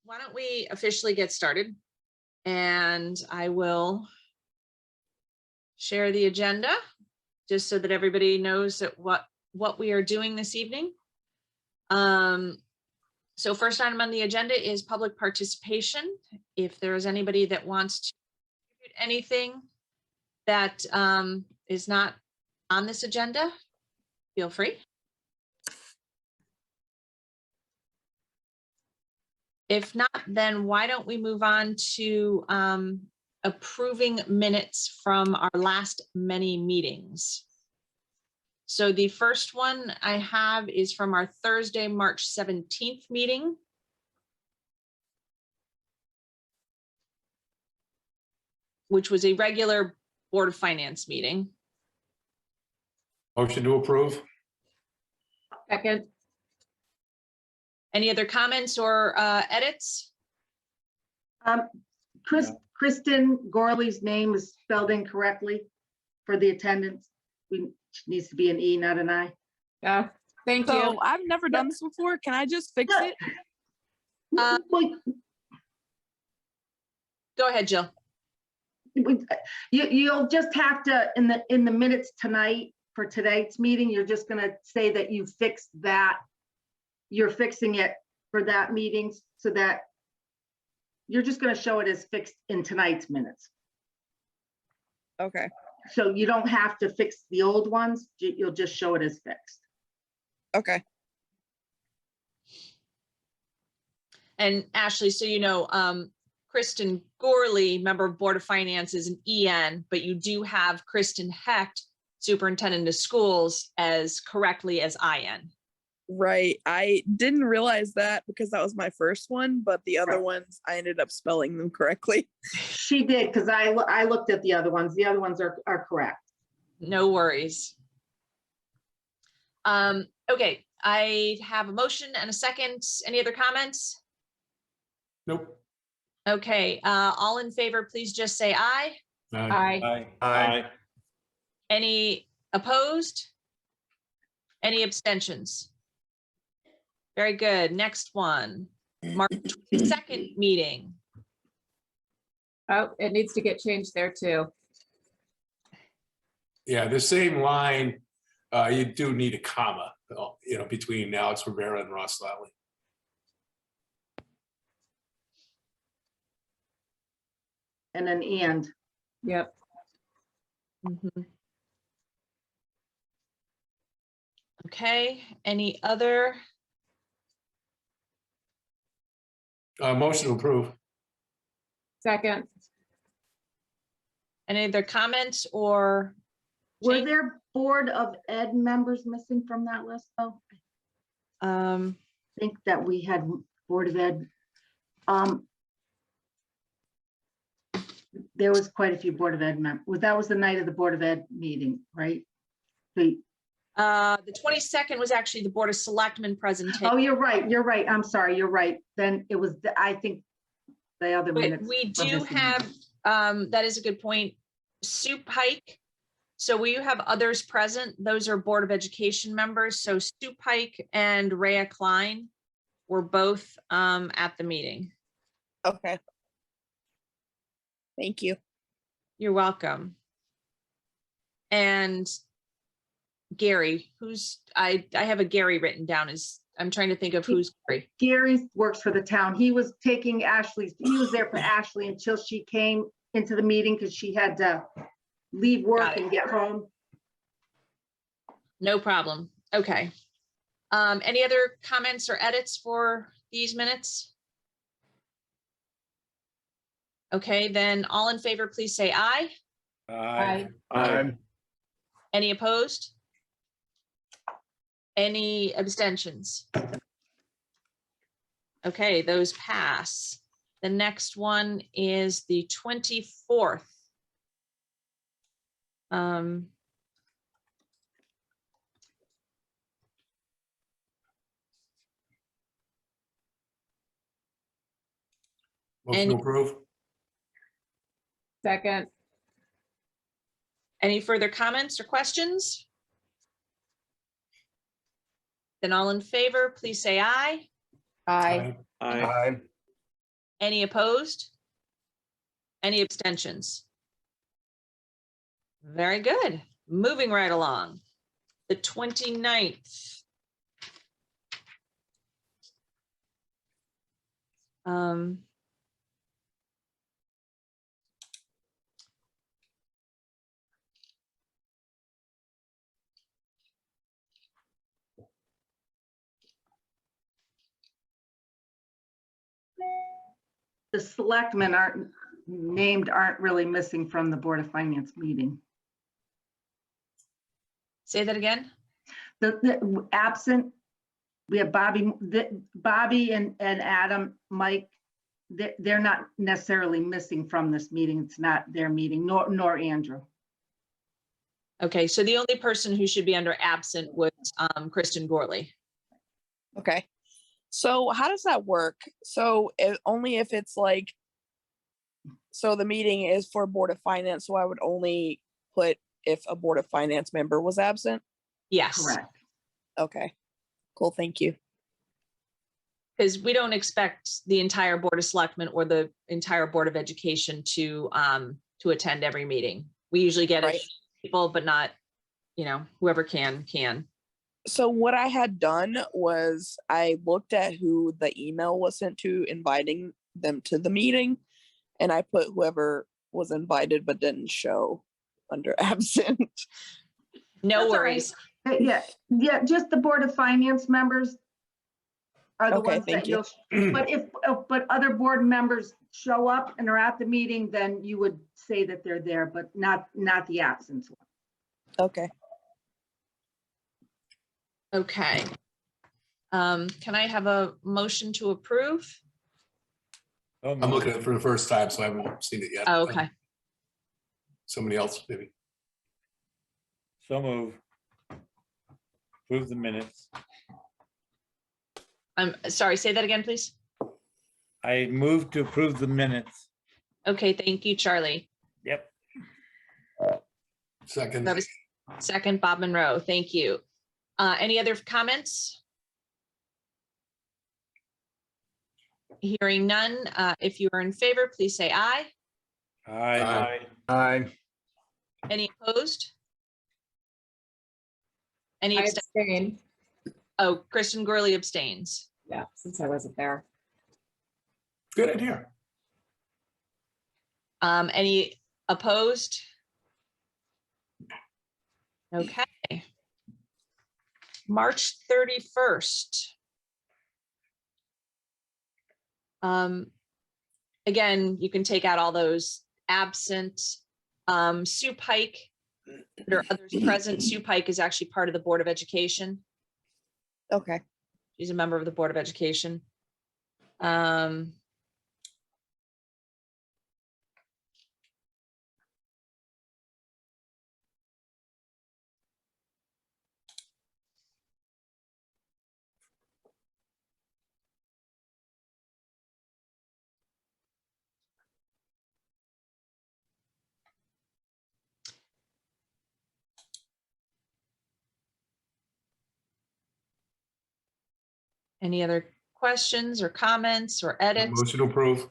why don't we officially get started? And I will share the agenda just so that everybody knows that what we are doing this evening. So first item on the agenda is public participation. If there is anybody that wants to contribute anything that is not on this agenda, feel free. If not, then why don't we move on to approving minutes from our last many meetings. So the first one I have is from our Thursday, March 17th meeting. Which was a regular Board of Finance meeting. Motion to approve. Second. Any other comments or edits? Kristen Gorley's name is spelled incorrectly for the attendance. Needs to be an E, not an I. Yeah, thank So you. I've never done this before. Can I just fix it? Well, Go ahead, Jill. You'll just have to, in the minutes tonight for tonight's meeting, you're just gonna say that you fixed that. You're fixing it for that meeting so that you're just gonna show it as fixed in tonight's minutes. Okay. So you don't have to fix the old ones, you'll just show it as fixed. Okay. And Ashley, so you know, Kristen Gorley, member of Board of Finance, is an EN, but you do have Kristen Hecht, Superintendent of Schools, as correctly as IN. Right. I didn't realize that because that was my first one, but the other ones I ended up spelling them correctly. She did, because I looked at the other ones. The other ones are correct. No worries. Okay, I have a motion and a second. Any other comments? Nope. Okay, all in favor, please just say aye. Aye. Aye. Any opposed? Any abstentions? Very good. Next one, March 22nd meeting. Oh, it needs to get changed there too. Yeah, the same line, you do need a comma, you know, between Alex Rivera and Ross Lally. And an and. Yep. Mhm. Okay, any other? Motion to approve. Second. Any other comments or? Were change? there Board of Ed members missing from that list though? I think that we had Board of Ed. There was quite a few Board of Ed members. That was the night of the Board of Ed meeting, right? The 22nd was actually the Board of Selectmen presentation. Oh, you're right. You're right. I'm sorry. You're right. Then it was, I think the other But minutes. we were do missing. have, that is a good point, Sue Pike. So we have others present. Those are Board of Education members. So Sue Pike and Rhea Klein were both at the meeting. Okay. Thank you. You're welcome. And Gary, I have a Gary written down as, I'm trying to think of who's Gary. Gary works for the town. He was taking he was there for Ashley until she came into the meeting because she had to leave Got work it. and get home. No problem. Okay. Any other comments or edits for these minutes? Okay, then all in favor, please say aye. Aye. Any opposed? Any abstentions? Okay, those pass. The next one is the 24th. Motion to approve. Second. Any further comments or questions? Then all in favor, please say aye. Aye. Aye. Any opposed? Any abstentions? Very good. Moving right along. The 29th. The selectmen aren't really missing from the Board of Finance meeting. Say that again? The absent, we have Bobby and Adam, Mike, they're not necessarily missing from this meeting. It's not their meeting, nor Andrew. Okay, so the only person who should be under absent was Kristen Gorley. Okay. So how does that work? So only if it's like, so the meeting is for Board of Finance, so I would only put if a Board of Finance member was absent? Yes, Correct. Okay, cool, thank you. because we don't expect the entire Board of Selectmen or the entire Board of Education to attend every meeting. We usually get Right. people, but not, whoever can. So what I had done was I looked at who the email was sent to inviting them to the meeting, and I put whoever was invited but didn't show under absent. No That's all right. worries. Yeah, just the Board of Finance members are the Okay, ones thank that you. you'll, but other board members show up and are at the meeting, then you would say that they're there, but not the absence one. Okay. Okay. Can I have a motion to approve? I'm looking at it for the first time, so I haven't seen it yet. Oh, okay. Somebody else, maybe. So move. Approve the minutes. I'm sorry, say that again, please. I move to approve the minutes. Okay, thank you, Charlie. Yep. Second. That was second, Bob Monroe. Thank you. Any other comments? Hearing none. If you are in favor, please say aye. Aye. Aye. Any opposed? Any I abstentions? abstain. Oh, Kristen Gorley abstains. Yeah, since I wasn't there. Good idea. Any opposed? Okay. March 31st. Again, you can take out all those absent. Sue Pike, there are others present. Sue Pike is actually part of the Board of Education. Okay. She's a member of the Board of Education. Any other questions or comments or edits? Motion to approve.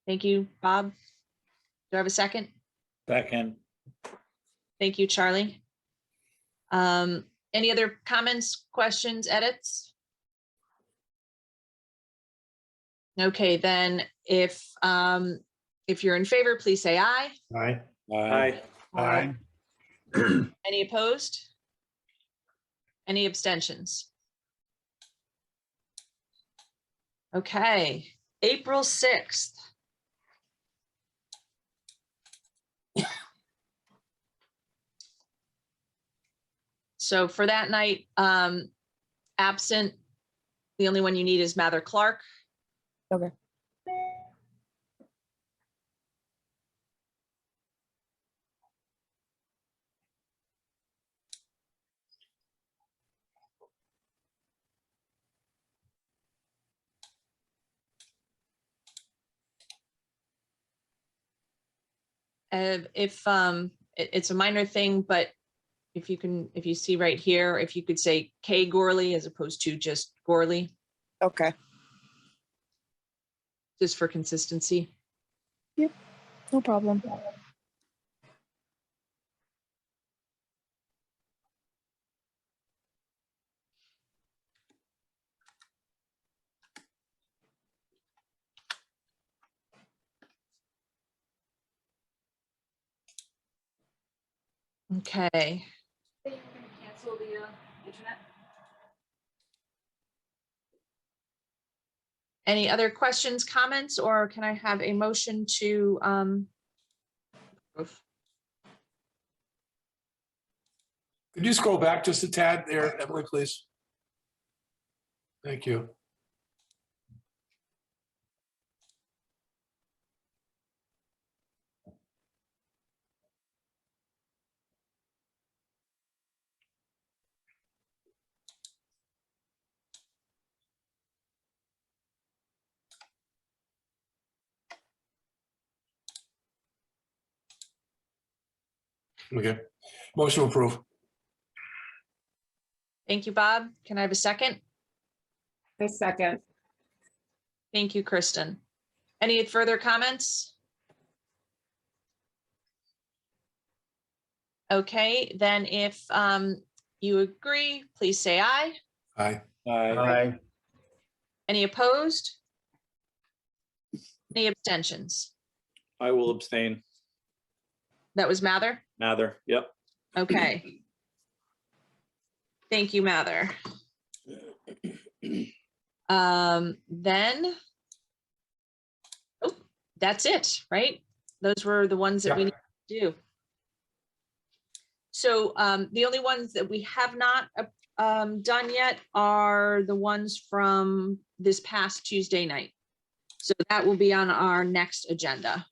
Thank you, Bob. Do I have a second? Second. Thank you, Charlie. Any other comments, questions, edits? Okay, then if you're in favor, please say aye. Aye. Aye. Aye. Any opposed? Any abstentions? Okay, April 6th. So for that night, absent, the only one you need is Mather Clark. Okay. It's a minor thing, but if you see right here, if you could say K Gorley as opposed to just Gorley. Okay. just for consistency. No problem. Okay. Cancel the internet. Any other questions, comments, or can I have a motion to approve? Could you scroll back just a tad there, Emily, please? Thank you. Okay, motion to approve. Thank you, Bob. Can I have a second? I second. Thank you, Kristen. Any further comments? Okay, then if you agree, please say aye. Aye. Aye. Any opposed? Any abstentions? I will abstain. That was Mather? Mather, yep. Okay. Thank you, Mather. Then, oh, that's it, right? Those were the ones that we need to do. So the only ones that we have not done yet are the ones from this past Tuesday night. So that will be on our next agenda,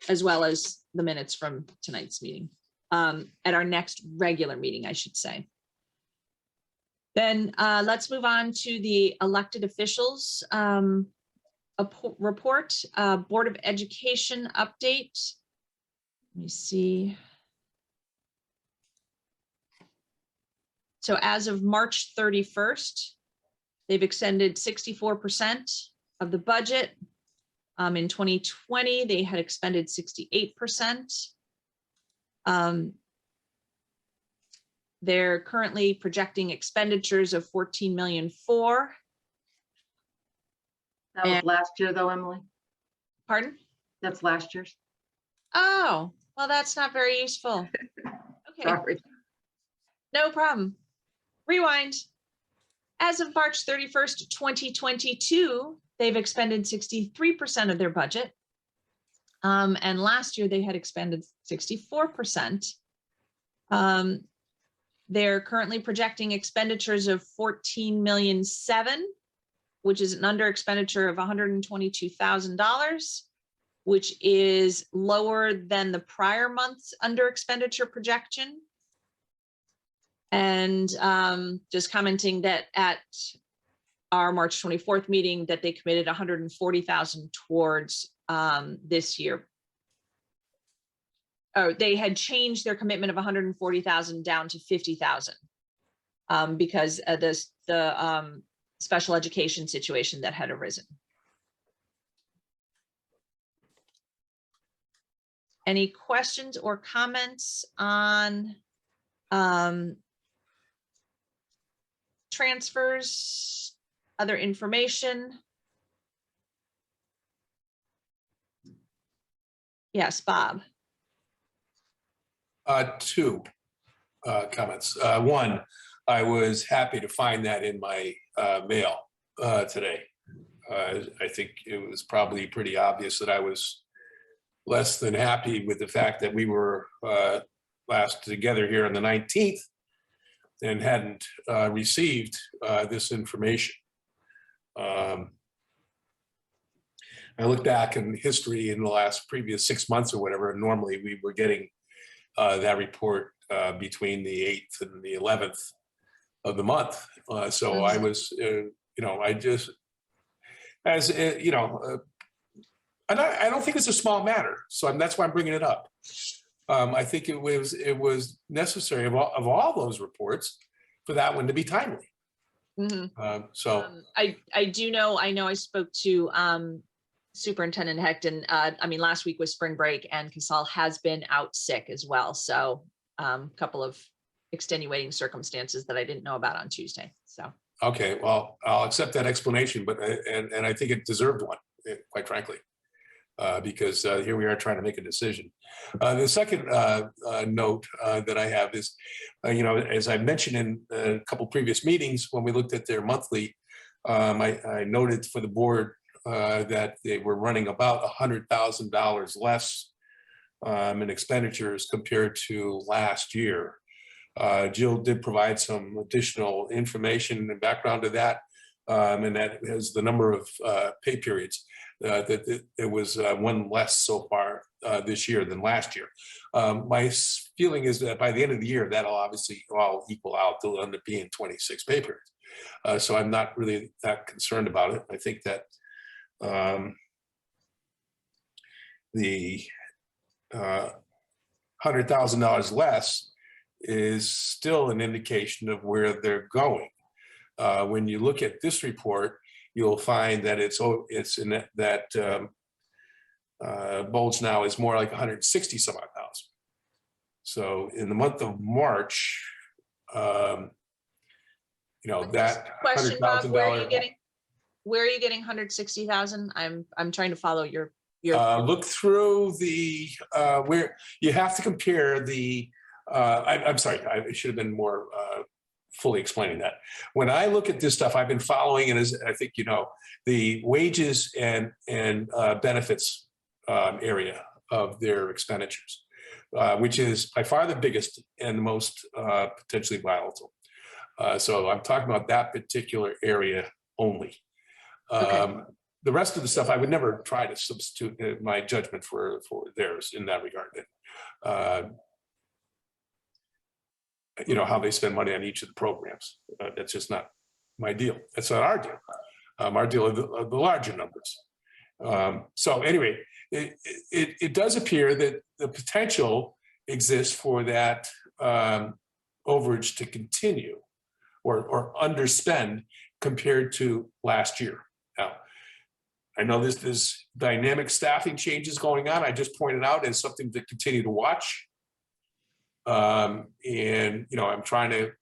as well as the minutes from tonight's meeting, at our next regular meeting, I should say. Then let's move on to the elected officials report, Board of Education update. Let me see. So as of March 31st, they've extended 64% of the budget. In 2020, they had expended 68%. They're currently projecting expenditures of 14.4 million. That was And- last year though, Emily. Pardon? That's last year's. Oh, well, that's not very useful. Okay, Sorry. no problem. Rewind. As of March 31st, 2022, they've expended 63% of their budget. And last year they had expended 64%. They're currently projecting expenditures of 14.7 million, which is an under expenditure of $122,000, which is lower than the prior month's under expenditure projection. And just commenting that at our March 24th meeting that they committed 140,000 towards this year. Oh, they had changed their commitment of 140,000 down to 50,000 because of the special education situation that had arisen. Any questions or comments on transfers, other information? Yes, Bob. Two comments. One, I was happy to find that in my mail today. I think it was probably pretty obvious that I was less than happy with the fact that we were last together here on the 19th and hadn't received this information. I look back in history in the last previous 6 months or whatever, and normally we were getting that report between the 8th and the 11th of the month. So I was, I just, as and I don't think it's a small matter. So that's why I'm bringing it up. I think it was necessary of all those reports for that one to be timely. Mhm. So, I do know, I spoke to Superintendent Hecht, and I mean, last week was spring break and Casal has been out sick as well. So couple of extenuating circumstances that I didn't know about on Tuesday. So, okay, well, I'll accept that explanation, but, and I think it deserved one, quite frankly. Because here we are trying to make a decision. The second note that I have is, as I mentioned in a couple previous meetings, when we looked at their monthly, I noted for the board that they were running about $100,000 less in expenditures compared to last year. Jill did provide some additional information and background to that, and that is the number of pay periods. That it was one less so far this year than last year. My feeling is that by the end of the year, that'll obviously all equal out to end up being 26 pay periods. So I'm not really that concerned about it. I think that the $100,000 less is still an indication of where they're going. When you look at this report, you'll find that it's in that bulge now is more like 160 some odd thousand. So in the month of March, that question, Bob, $100,000. where are you getting 160,000? I'm trying to follow your Look through the where you have to compare the. I'm sorry, I should have been more fully explaining that. When I look at this stuff, I've been following, and as I think you know, the wages and benefits area of their expenditures, which is by far the biggest and the most potentially volatile. So I'm talking about that particular area only. Okay. The rest of the stuff, I would never try to substitute my judgment for theirs in that regard. How they spend money on each of the programs. That's just not my deal. That's not our deal. Our deal are the larger numbers. So anyway, it does appear that the potential exists for that overage to continue or underspend compared to last year. Now, I know there's dynamic staffing changes going on. I just pointed out as something to continue to watch. And I'm trying to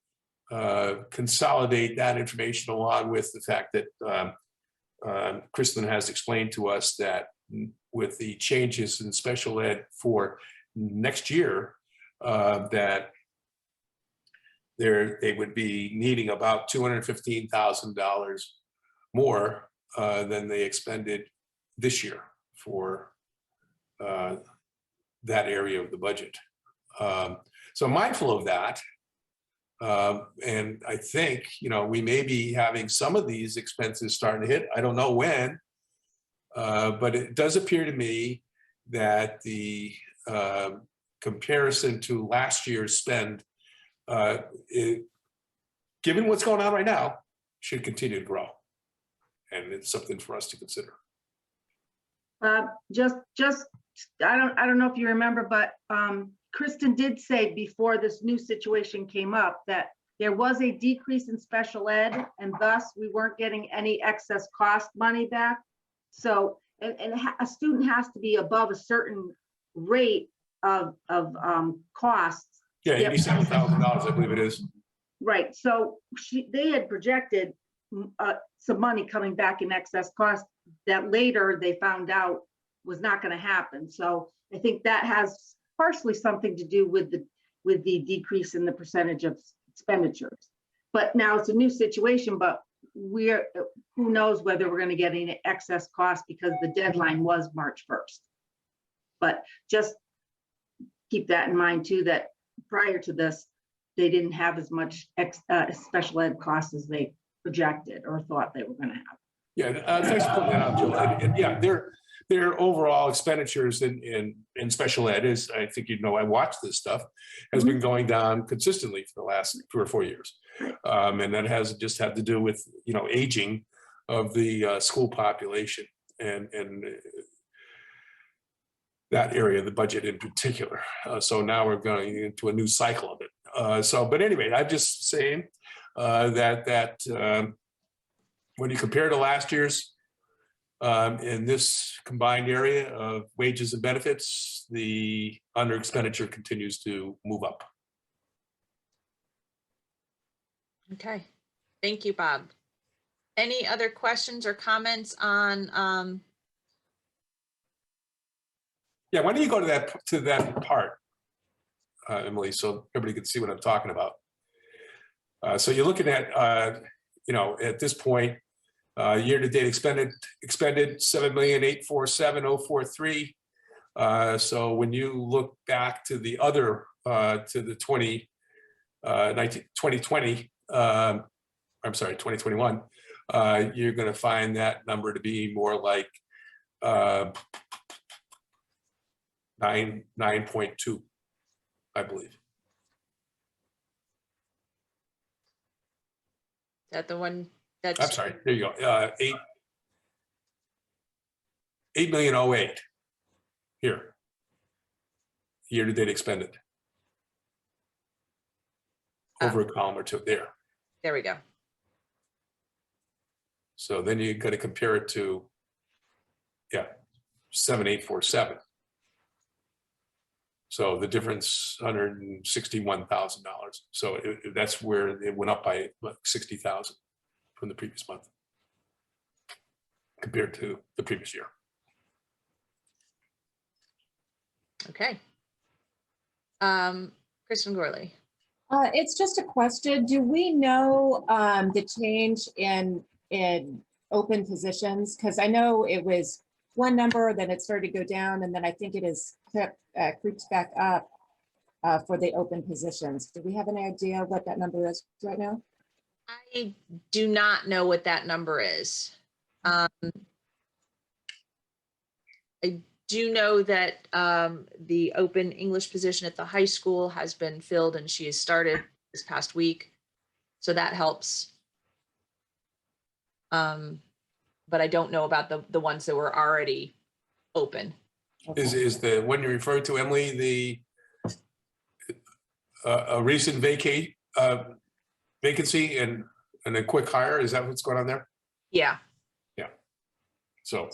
consolidate that information along with the fact that Kristen has explained to us that with the changes in special ed for next year, that they would be needing about $215,000 more than they expended this year for that area of the budget. So mindful of that, and I think, we may be having some of these expenses starting to hit. I don't know when, but it does appear to me that the comparison to last year's spend, given what's going on right now, should continue to grow. And it's something for us to consider. Just, I don't know if you remember, but Kristen did say before this new situation came up that there was a decrease in special ed, and thus we weren't getting any excess cost money back. So, and a student has to be above a certain rate of costs. Yeah, $87,000, I believe it is. Right. So they had projected some money coming back in excess cost that later they found out was not going to happen. So I think that has partially something to do with the decrease in the percentage of expenditures. But now it's a new situation, but who knows whether we're going to get any excess cost because the deadline was March 1st. But just keep that in mind too, that prior to this, they didn't have as much special ed costs as they projected or thought they were going to have. Yeah, thanks for pointing that out, Jill. And yeah, their overall expenditures in special ed is, I think I watched this stuff, has been going down consistently for the last 3 or 4 years. And that has just had to do with, aging of the school population and that area of the budget in particular. So now we're going into a new cycle of it. But anyway, I'm just saying, when you compare to last year's, in this combined area of wages and benefits, the under expenditure continues to move up. Okay, thank you, Bob. Any other questions or comments on, Yeah, why don't you go to that part, Emily, so everybody can see what I'm talking about. So you're looking at, at this point, year-to-date expended $7,847,043. So when you look back to the other, to the 2020, I'm sorry, 2021, you're going to find that number to be more like 9.2, I believe. that the one that's? I'm sorry, there you go. 8,008,008 here. Year-to-date expended. Over a column or two there. There we go. So then you got to compare it to, 7,847. So the difference, $161,000. So that's where it went up by like 60,000 from the previous month compared to the previous year. Okay. Kristen Gorley. It's just a question. Do we know the change in open positions? Because I know it was one number, then it started to go down, and then I think it is creeped back up for the open positions. Do we have any idea what that number is right now? I do not know what that number is. I do know that the open English position at the high school has been filled and she has started this past week. So that helps. But I don't know about the ones that were already open. Is the one you referred to, Emily, a recent vacancy and a quick hire? Is that what's going on there? Yeah, So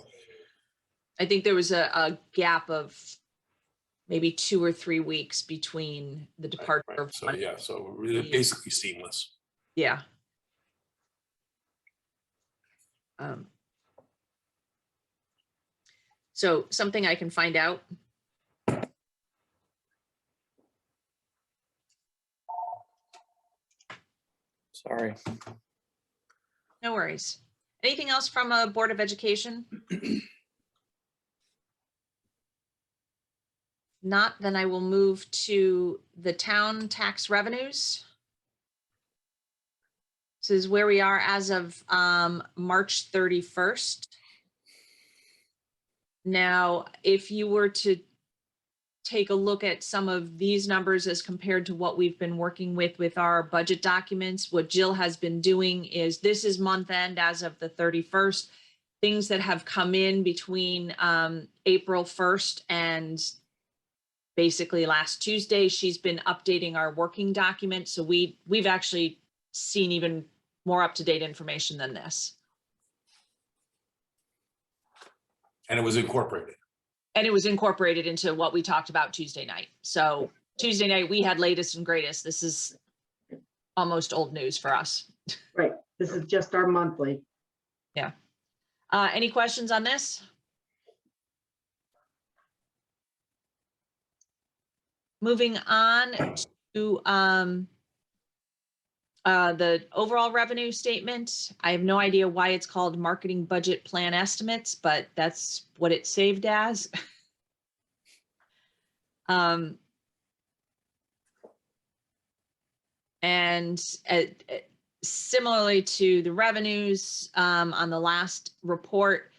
I think there was a gap of maybe 2 or 3 weeks between the departure right, of so one. yeah, so really basically seamless. Yeah. So something I can find out. Sorry. No worries. Anything else from a Board of Education? Not, then I will move to the town tax revenues. This is where we are as of March 31st. Now, if you were to take a look at some of these numbers as compared to what we've been working with our budget documents, what Jill has been doing is this is month end as of the 31st. Things that have come in between April 1st and basically last Tuesday, she's been updating our working document. So we've actually seen even more up-to-date information than this. And it was incorporated. And it was incorporated into what we talked about Tuesday night. So Tuesday night, we had latest and greatest. This is almost old news for us. Right, this is just our monthly. Yeah. Any questions on this? Moving on to the overall revenue statement. I have no idea why it's called marketing budget plan estimates, but that's what it's saved as. And similarly to the revenues on the last report,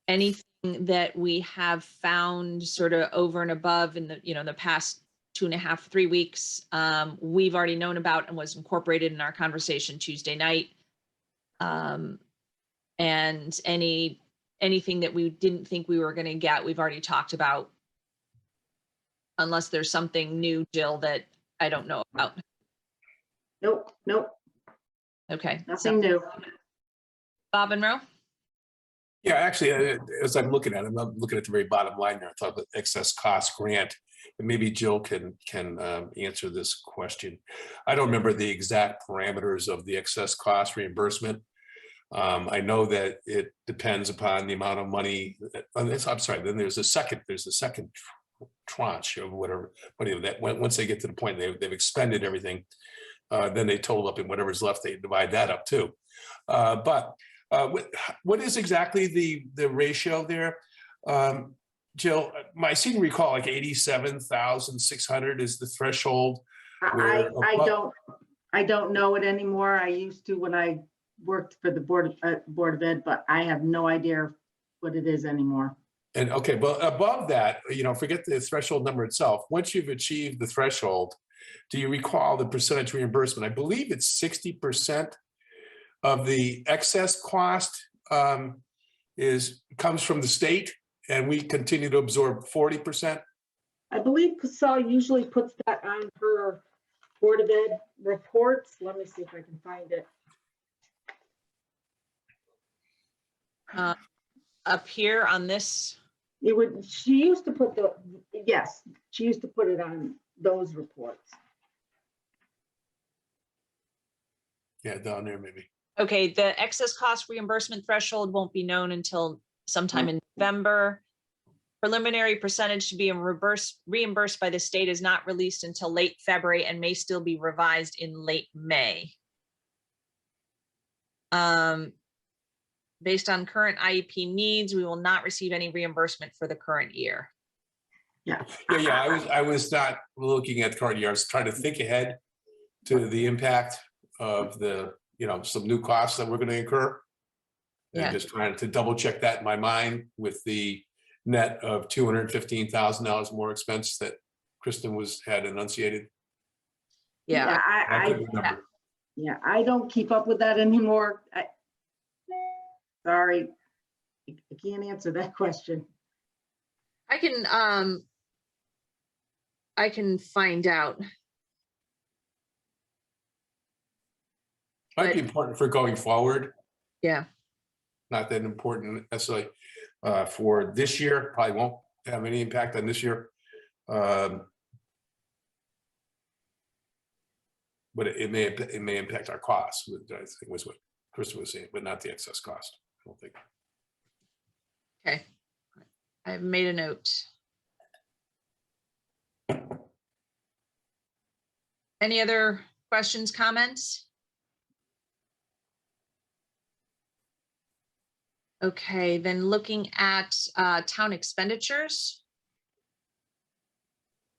anything that we have found sort of over and above in the past 2.5, 3 weeks, we've already known about and was incorporated in our conversation Tuesday night. And anything that we didn't think we were going to get, we've already talked about. Unless there's something new, Jill, that I don't know about. Nope, nope. Okay. so Nothing new. Bob and Rowe? Yeah, actually, as I'm looking at it, I'm looking at the very bottom line there. I thought the excess cost grant, and maybe Jill can answer this question. I don't remember the exact parameters of the excess cost reimbursement. I know that it depends upon the amount of money. I'm sorry. Then there's a second tranche of whatever money that once they get to the point they've expended everything, then they total up and whatever's left they divide that up too. But what is exactly the ratio there? Jill, I seem to recall like 87,600 is the threshold. I don't know it anymore. I used to when I worked for the Board of Ed, but I have no idea what it is anymore. And okay, well, above that, forget the threshold number itself. Once you've achieved the threshold, do you recall the percentage reimbursement? I believe it's 60% of the excess cost comes from the state, and we continue to absorb 40%. I believe Casal usually puts that on her Board of Ed reports. Let me see if I can find it. Up here on this, She used to put she used to put it on those reports. Yeah, down there maybe. okay, the excess cost reimbursement threshold won't be known until sometime in November. Preliminary percentage to be reimbursed by the state is not released until late February and may still be revised in late May. Based on current IEP needs, we will not receive any reimbursement for the current year. Yeah. I was not looking at the current year. I was trying to think ahead to the impact of the, some new costs that we're going to incur. And Yeah. just trying to double check that in my mind with the net of $215,000 more expense that Kristen had enunciated. Yeah. I couldn't remember. I don't keep up with that anymore. Sorry, I can't answer that question. I can find out. Might be important for going forward. Yeah. Not that important necessarily for this year. Probably won't have any impact on this year. But it may impact our costs. I think was what Kristen was saying, but not the excess cost. I don't think. Okay. I've made a note. Any other questions, comments? Okay, then looking at town expenditures.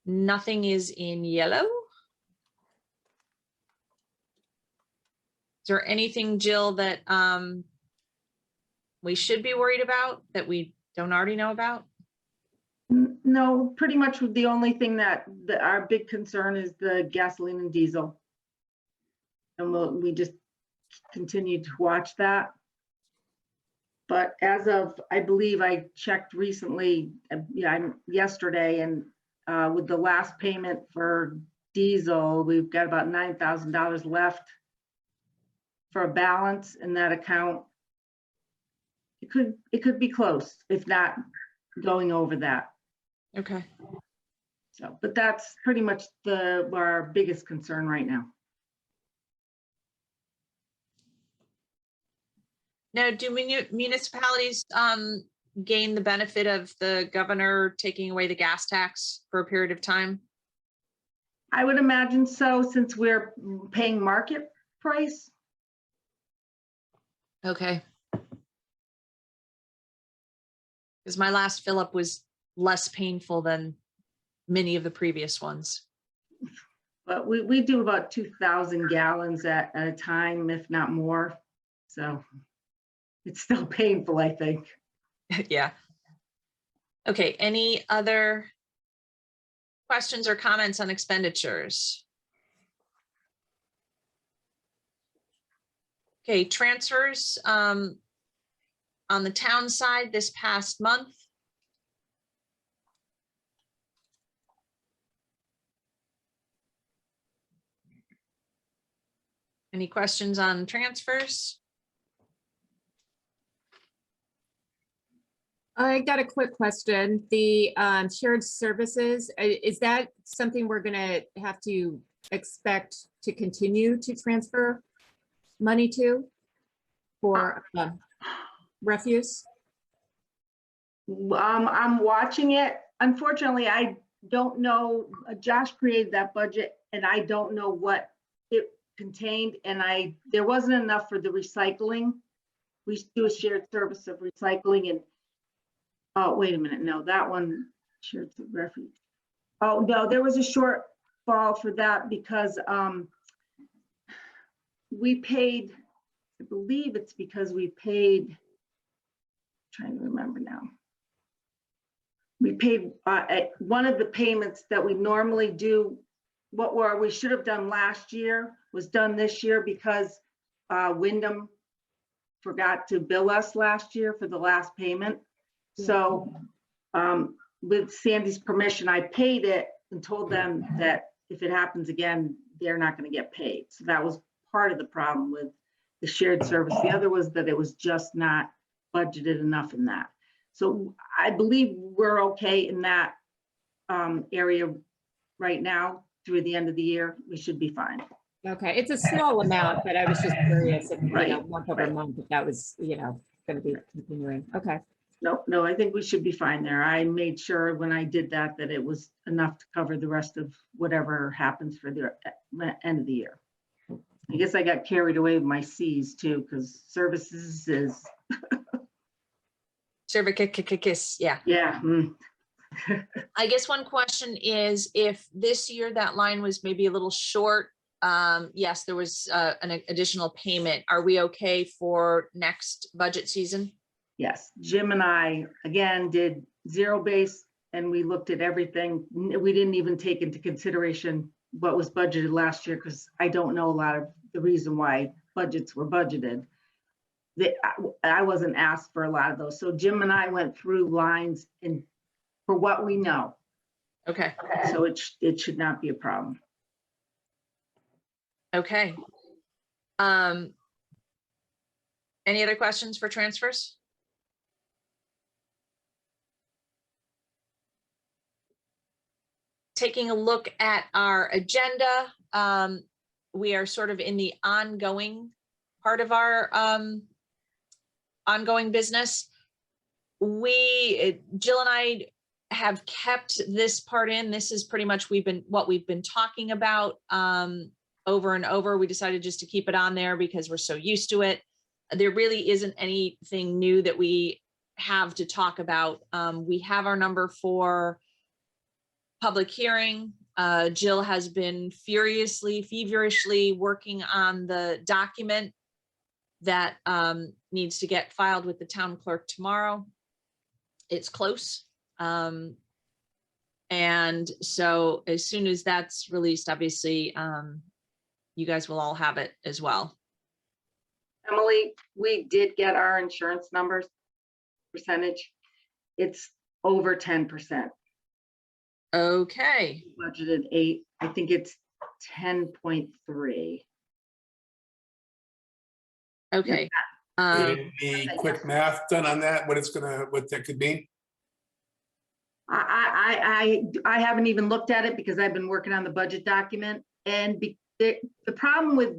Nothing is in yellow. Is there anything, Jill, that we should be worried about that we don't already know about? No, pretty much the only thing that our big concern is the gasoline and diesel. And we just continue to watch that. But as of, I believe I checked recently, yesterday, and with the last payment for diesel, we've got about $9,000 left for a balance in that account. It could be close, if not going over that. Okay. So, but that's pretty much our biggest concern right now. Now, do municipalities gain the benefit of the governor taking away the gas tax for a period of time? I would imagine so, since we're paying market price. Okay. Because my last fill up was less painful than many of the previous ones. But we do about 2,000 gallons at a time, if not more. So it's still painful, I think. Yeah. Okay, any other questions or comments on expenditures? Okay, transfers on the town side this past month. Any questions on transfers? I got a quick question. The shared services, is that something we're gonna have to expect to continue to transfer money to for refuse? I'm watching it. Unfortunately, I don't know. Josh created that budget and I don't know what it contained, and there wasn't enough for the recycling. We do a shared service of recycling and, oh, wait a minute, no, that one, shared refuge. Oh, no, there was a shortfall for that because we paid, I believe it's because we paid, trying to remember now. We paid at one of the payments that we normally do, we should have done last year was done this year because Wyndham forgot to bill us last year for the last payment. So with Sandy's permission, I paid it and told them that if it happens again, they're not going to get paid. So that was part of the problem with the shared service. The other was that it was just not budgeted enough in that. So I believe we're okay in that area right now through the end of the year. We should be fine. Okay, it's a small amount, but I was just curious if, Right, month over right. month, if that was, gonna be continuing. Okay, No, I think we should be fine there. I made sure when I did that, that it was enough to cover the rest of whatever happens for the end of the year. I guess I got carried away with my Cs too, because services is, Service, yeah. yeah. I guess one question is if this year that line was maybe a little short, yes, there was an additional payment. Are we okay for next budget season? Yes, Jim and I, again, did zero base and we looked at everything. We didn't even take into consideration what was budgeted last year because I don't know a lot of the reason why budgets were budgeted. I wasn't asked for a lot of those. So Jim and I went through lines and for what we know. Okay, So it should not be a problem. okay. Any other questions for transfers? Taking a look at our agenda, we are sort of in the ongoing part of our ongoing business. Jill and I have kept this part in. This is pretty much what we've been talking about over and over. We decided just to keep it on there because we're so used to it. There really isn't anything new that we have to talk about. We have our number for public hearing. Jill has been feverishly working on the document that needs to get filed with the town clerk tomorrow. It's close. And so as soon as that's released, obviously, you guys will all have it as well. Emily, we did get our insurance numbers percentage. It's over 10%. Okay, Budgeted 8, I think it's 10.3. okay. Any quick math done on that, what that could mean? I haven't even looked at it because I've been working on the budget document. And the problem with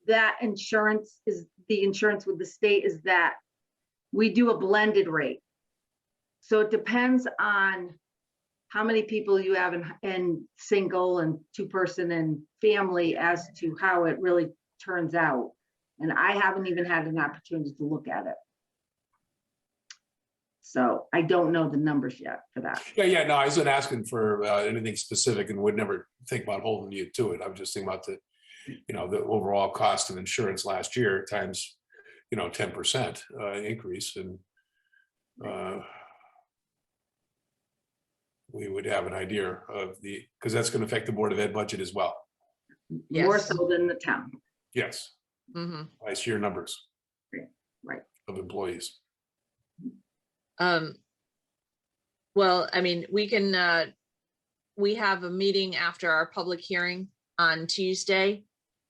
that insurance is the insurance with the state is that we do a blended rate. So it depends on how many people you have in single and 2-person and family as to how it really turns out. And I haven't even had an opportunity to look at it. So I don't know the numbers yet for that. Yeah, no, I wasn't asking for anything specific and would never think about holding you to it. I'm just thinking about the overall cost of insurance last year times, 10% increase, and we would have an idea of because that's going to affect the Board of Ed budget as well. More Yes. so than the town. Yes, Mhm. I see your numbers. Right. Of employees. Well, I mean, we can, we have a meeting after our public hearing on Tuesday.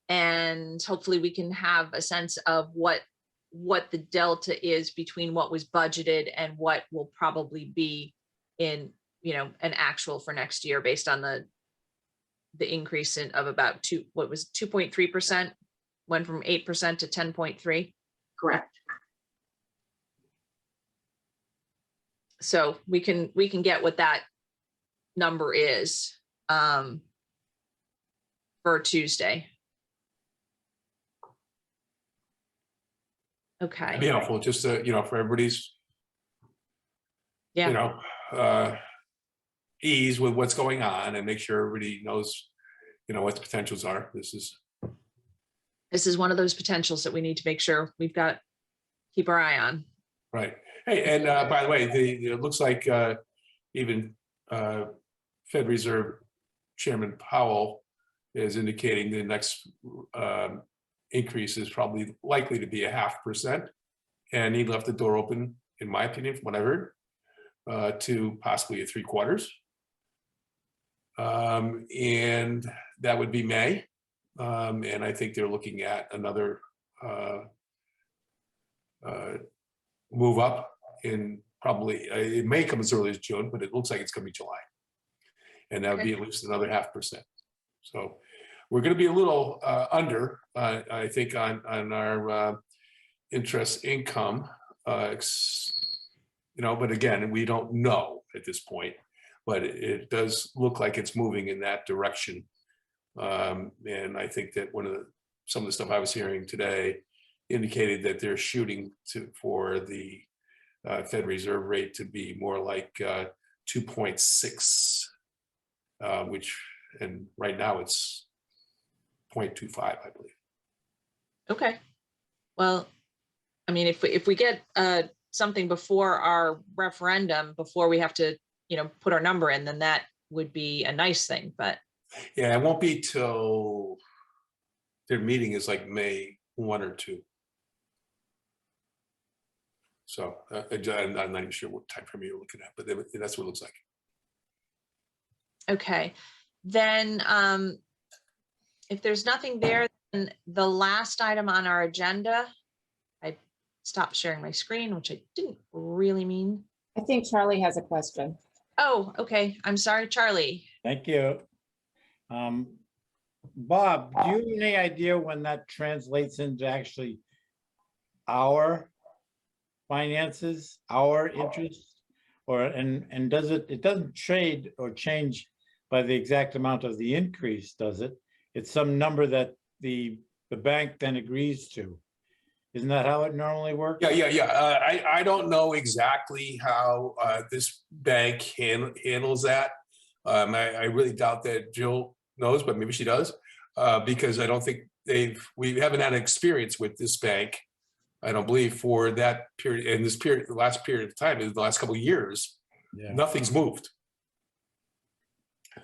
And hopefully we can have a sense of what the delta is between what was budgeted and what will probably be in, an actual for next year based on the increase of about 2.3%, went from 8% to 10.3. Correct. So we can get what that number is for Tuesday. It'd be Okay. helpful just to, for everybody's, Yeah. ease with what's going on and make sure everybody knows, what the potentials are. This is one of those potentials that we need to make sure keep our eye on. right. Hey, and by the way, it looks like even Fed Reserve Chairman Powell is indicating the next increase is probably likely to be 0.5%. And he left the door open, in my opinion, from what I heard, to possibly a 3/4. And that would be May. And I think they're looking at another move up in probably, it may come as early as June, but it looks like it's going to be July. And that would be at least another 0.5%. So we're going to be a little under, I think, on our interest income, but again, we don't know at this point, but it does look like it's moving in that direction. And I think that some of the stuff I was hearing today indicated that they're shooting for the Fed Reserve rate to be more like 2.6, and right now it's 0.25, I believe. Okay. Well, I mean, if we get something before our referendum, before we have to, put our number in, then that would be a nice thing, but. Yeah, it won't be till their meeting is like May 1 or 2. So I'm not even sure what time frame you're looking at, but that's what it looks like. Okay, then if there's nothing there, then the last item on our agenda, I stopped sharing my screen, which I didn't really mean. I think Charlie has a question. Oh, okay. I'm sorry, Charlie. Thank you. Bob, do you have any idea when that translates into actually our finances, our interest? And does it doesn't trade or change by the exact amount of the increase, does it? It's some number that the bank then agrees to. Isn't that how it normally works? Yeah. I don't know exactly how this bank handles that. I really doubt that Jill knows, but maybe she does, because I don't think we haven't had experience with this bank, I don't believe, for that period. And this period, the last period of time, in the last couple of years, nothing's moved.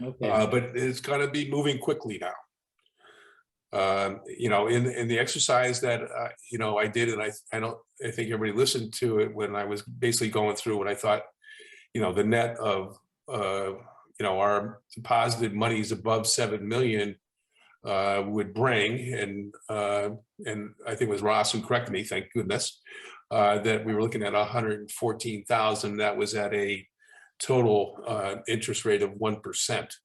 Okay. But it's going to be moving quickly now. In the exercise that I did, and I think everybody listened to it when I was basically going through what I thought, the net of our deposited monies above 7 million would bring, and I think it was Ross who corrected me, thank goodness, that we were looking at 114,000. That was at a total interest rate of 1%.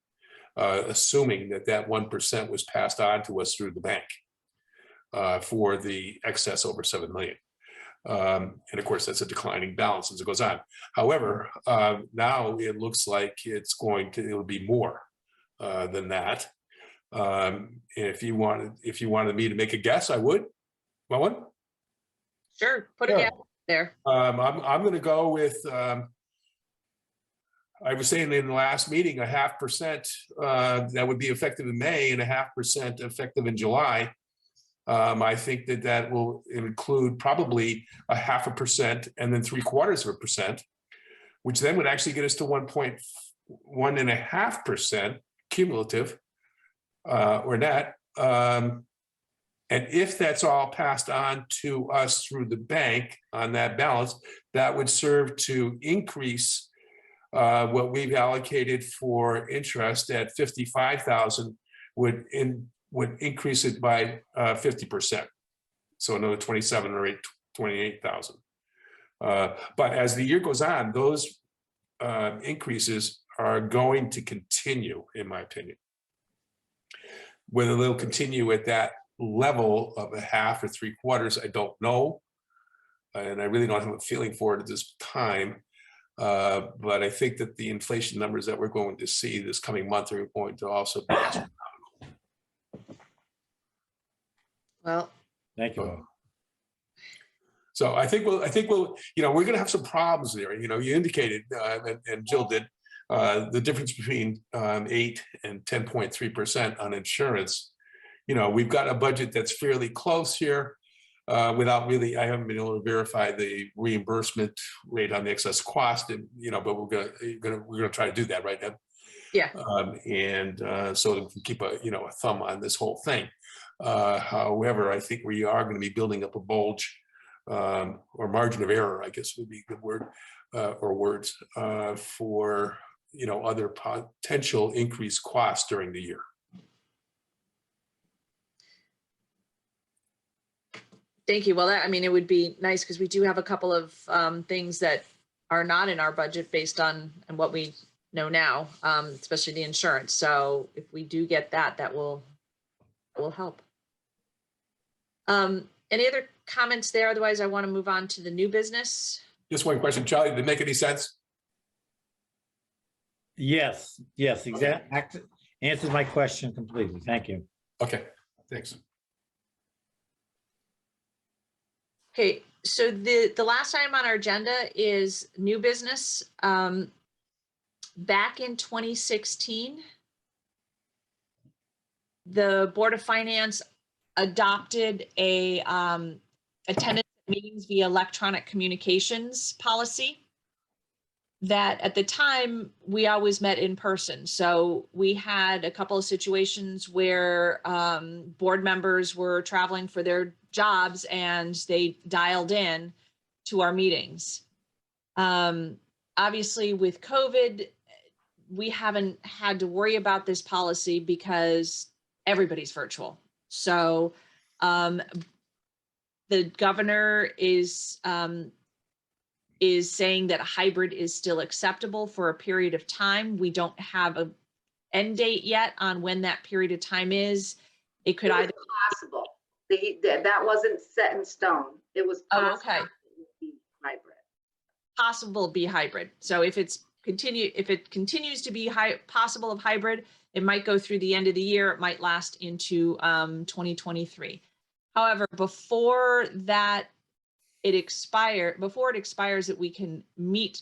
Assuming that 1% was passed on to us through the bank for the excess over 7 million. And of course, that's a declining balance as it goes on. However, now it looks like it'll be more than that. If you wanted me to make a guess, I would. Want one? Sure, put a guess there. I'm going to go with. I was saying in the last meeting, 0.5% that would be effective in May and 0.5% effective in July. I think that will include probably 0.5% and then 0.75%, which then would actually get us to 1.5% cumulative or net. And if that's all passed on to us through the bank on that balance, that would serve to increase what we've allocated for interest at 55,000 would would increase it by 50%. So another 27 or 28,000. But as the year goes on, those increases are going to continue, in my opinion. Whether they'll continue at that level of a half or 3/4, I don't know. And I really don't have a feeling for it at this time. But I think that the inflation numbers that we're going to see this coming month are going to also be. Well, Thank you. Bob. So I think we'll, you know, we're going to have some problems there. You know, you indicated, and Jill did, the difference between 8 and 10.3% on insurance. You know, we've got a budget that's fairly close here. Without really, I haven't been able to verify the reimbursement rate on the excess cost, and you know, but we're gonna try to do that right now. yeah. So we can keep a thumb on this whole thing. However, I think we are going to be building up a bulge or margin of error, I guess would be a good word or words for other potential increased costs during the year. Thank you. Well, I mean, it would be nice because we do have a couple of things that are not in our budget based on and what we know now, especially the insurance. So if we do get that, that will help. Any other comments there? Otherwise, I want to move on to the new business. Just one question, Charlie, did it make any sense? Yes, exactly. Answered my question completely. Thank you. Okay, thanks. Okay, so the last item on our agenda is new business. Back in 2016, the Board of Finance adopted a attendance at meetings via electronic communications policy that at the time we always met in person. So we had a couple of situations where board members were traveling for their jobs and they dialed in to our meetings. Obviously with COVID, we haven't had to worry about this policy because everybody's virtual. So the governor is saying that a hybrid is still acceptable for a period of time. We don't have an end date yet on when that period of time is. It could either possible. That wasn't set in stone. It was possible. Oh, okay. It would be hybrid. Possible be hybrid. So if it continues to be possible of hybrid, it might go through the end of the year. It might last into 2023. However, before it expires that we can meet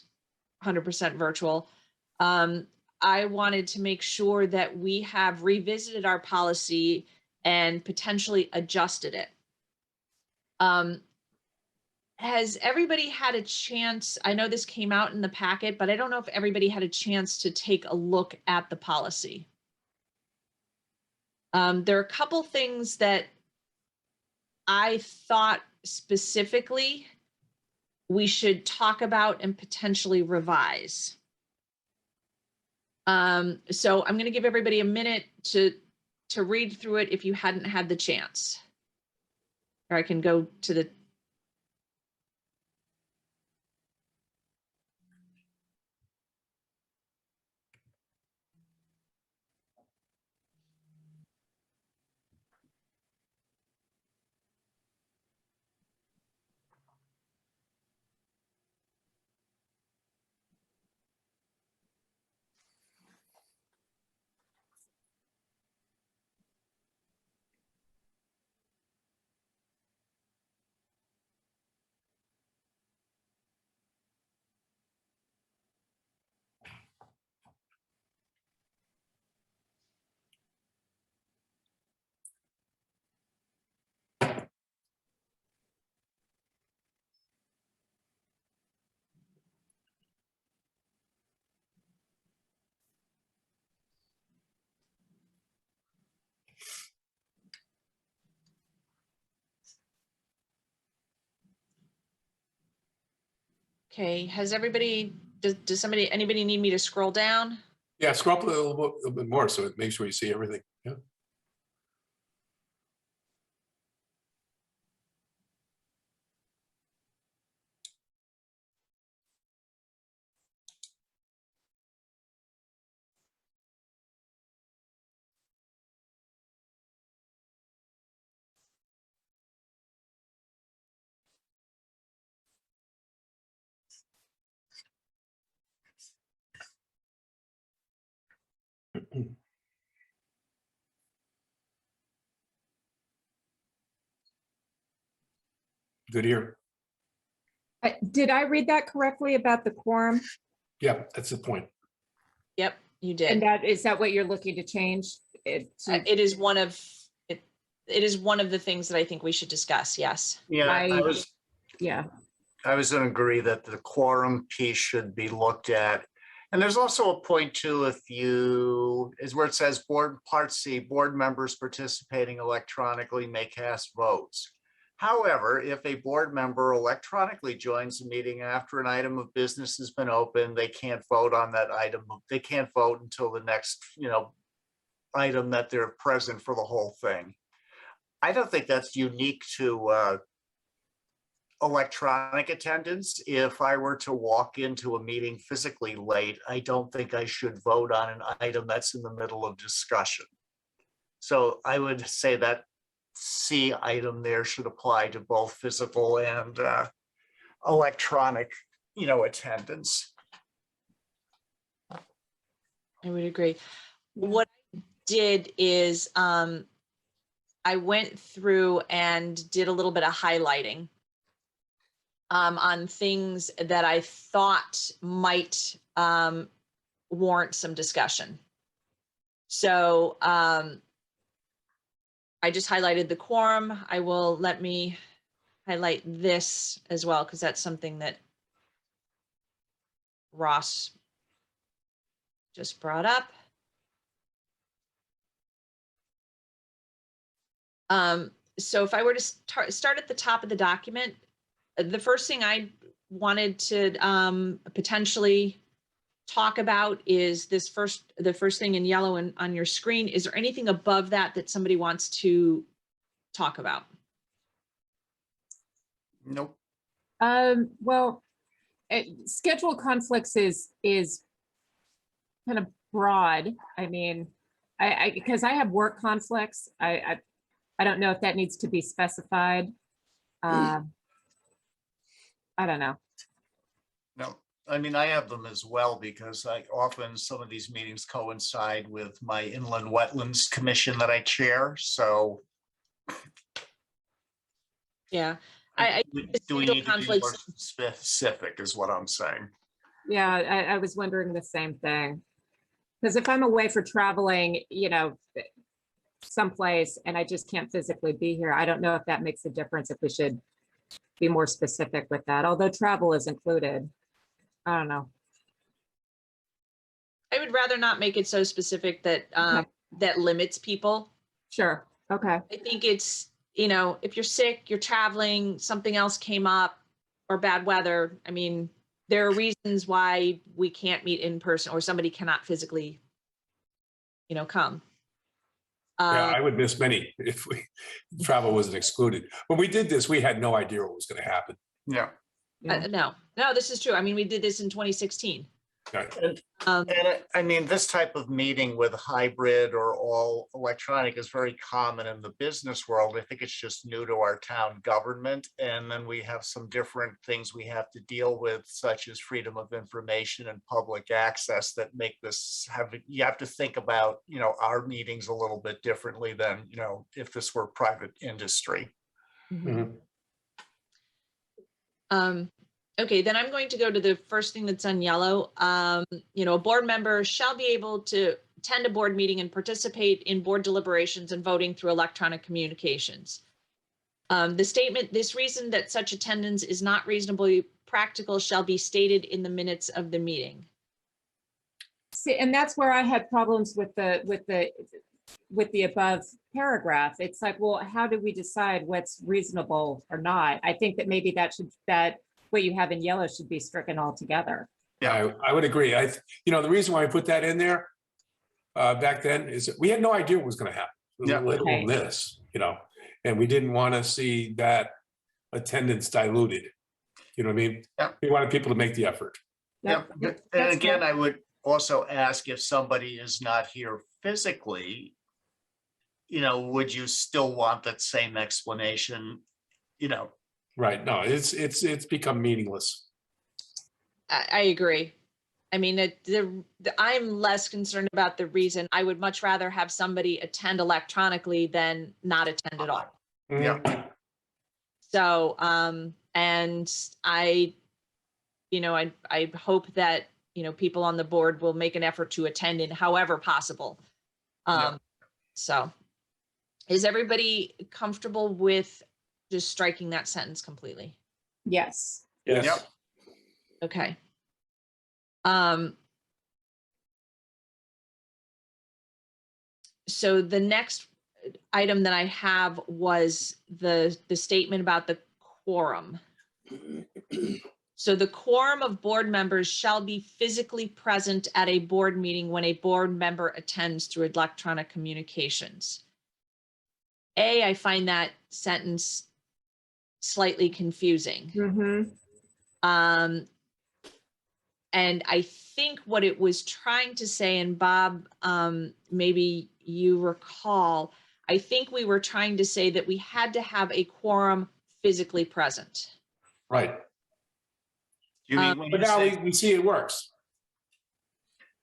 100% virtual, I wanted to make sure that we have revisited our policy and potentially adjusted it. Has everybody had a chance? I know this came out in the packet, but I don't know if everybody had a chance to take a look at the policy. There are a couple things that I thought specifically we should talk about and potentially revise. So I'm going to give everybody a minute to read through it if you hadn't had the chance. Or I can go to the Okay, has everybody, anybody need me to scroll down? Yeah, scroll up a little bit more so it makes sure you see everything. Yeah. Good here. Did I read that correctly about the quorum? Yeah, that's the point. Yep, you And did. is that what you're looking to change? It to- It is one of, it is one of the things that I think we should discuss, yes. Yeah, I- I was Yeah, gonna agree that the quorum piece should be looked at. And there's also a point too, if you, is where it says board, part C, board members participating electronically may cast votes. However, if a board member electronically joins the meeting after an item of business has been opened, they can't vote on that item. They can't vote until the next, item that they're present for the whole thing. I don't think that's unique to electronic attendance. If I were to walk into a meeting physically late, I don't think I should vote on an item that's in the middle of discussion. So I would say that C item there should apply to both physical and electronic, attendance. I would agree. What I did is I went through and did a little bit of highlighting on things that I thought might warrant some discussion. So I just highlighted the quorum. Let me highlight this as well, because that's something that Ross just brought up. So if I were to start at the top of the document, the first thing I wanted to potentially talk about is the first thing in yellow and on your screen. Is there anything above that that somebody wants to talk about? Nope. well, schedule conflicts is kind of broad. I mean, because I have work conflicts, I don't know if that needs to be specified. I don't know. No, I mean, I have them as well because often some of these meetings coincide with my Inland Wetlands Commission that I chair, so. Yeah, Do we schedule need to be more conflicts- specific is what I'm saying. Yeah, I was wondering the same thing. Because if I'm away for traveling, someplace and I just can't physically be here, I don't know if that makes a difference, if we should be more specific with that, although travel is included. I don't know. I would rather not make it so specific that Okay. that limits people. Sure, okay, I think it's, if you're sick, you're traveling, something else came up, or bad weather. I mean, there are reasons why we can't meet in person, or somebody cannot physically, come. Yeah, I would miss many if travel wasn't excluded. When we did this, we had no idea what was going to happen. Yeah. yeah. No, this is true. I mean, we did this in 2016. Right. Um, And I mean, this type of meeting with hybrid or all electronic is very common in the business world. I think it's just new to our town government. And then we have some different things we have to deal with, such as freedom of information and public access, that make this you have to think about, our meetings a little bit differently than, if this were private industry. Mhm. Okay, then I'm going to go to the first thing that's on yellow. A board member shall be able to attend a board meeting and participate in board deliberations and voting through electronic communications. The statement, this reason that such attendance is not reasonably practical shall be stated in the minutes of the meeting. See, and that's where I had problems with the above paragraph. It's like, well, how do we decide what's reasonable or not? I think that maybe that what you have in yellow should be stricken altogether. Yeah, I would agree. The reason why I put that in there back then is that we had no idea what was going to happen. Yeah. Let alone Right. this, and we didn't want to see that attendance diluted. You know what I mean? Yeah. We wanted people to make the effort. Yep. And That's again, fair. I would also ask, if somebody is not here physically, would you still want that same explanation? Right. No, it's become meaningless. I agree. I mean, I'm less concerned about the reason. I would much rather have somebody attend electronically than not attend at all. Yeah. So, and I hope that, people on the board will make an effort to attend in however possible. Yeah. So is everybody comfortable with just striking that sentence completely? Yes. Yes. Yep. Okay. So the next item that I have was the statement about the quorum. So the quorum of board members shall be physically present at a board meeting when a board member attends through electronic communications. I find that sentence slightly confusing. Mhm. And I think what it was trying to say, and Bob, maybe you recall, I think we were trying to say that we had to have a quorum physically present. Right. You mean when But you now say, we see it works.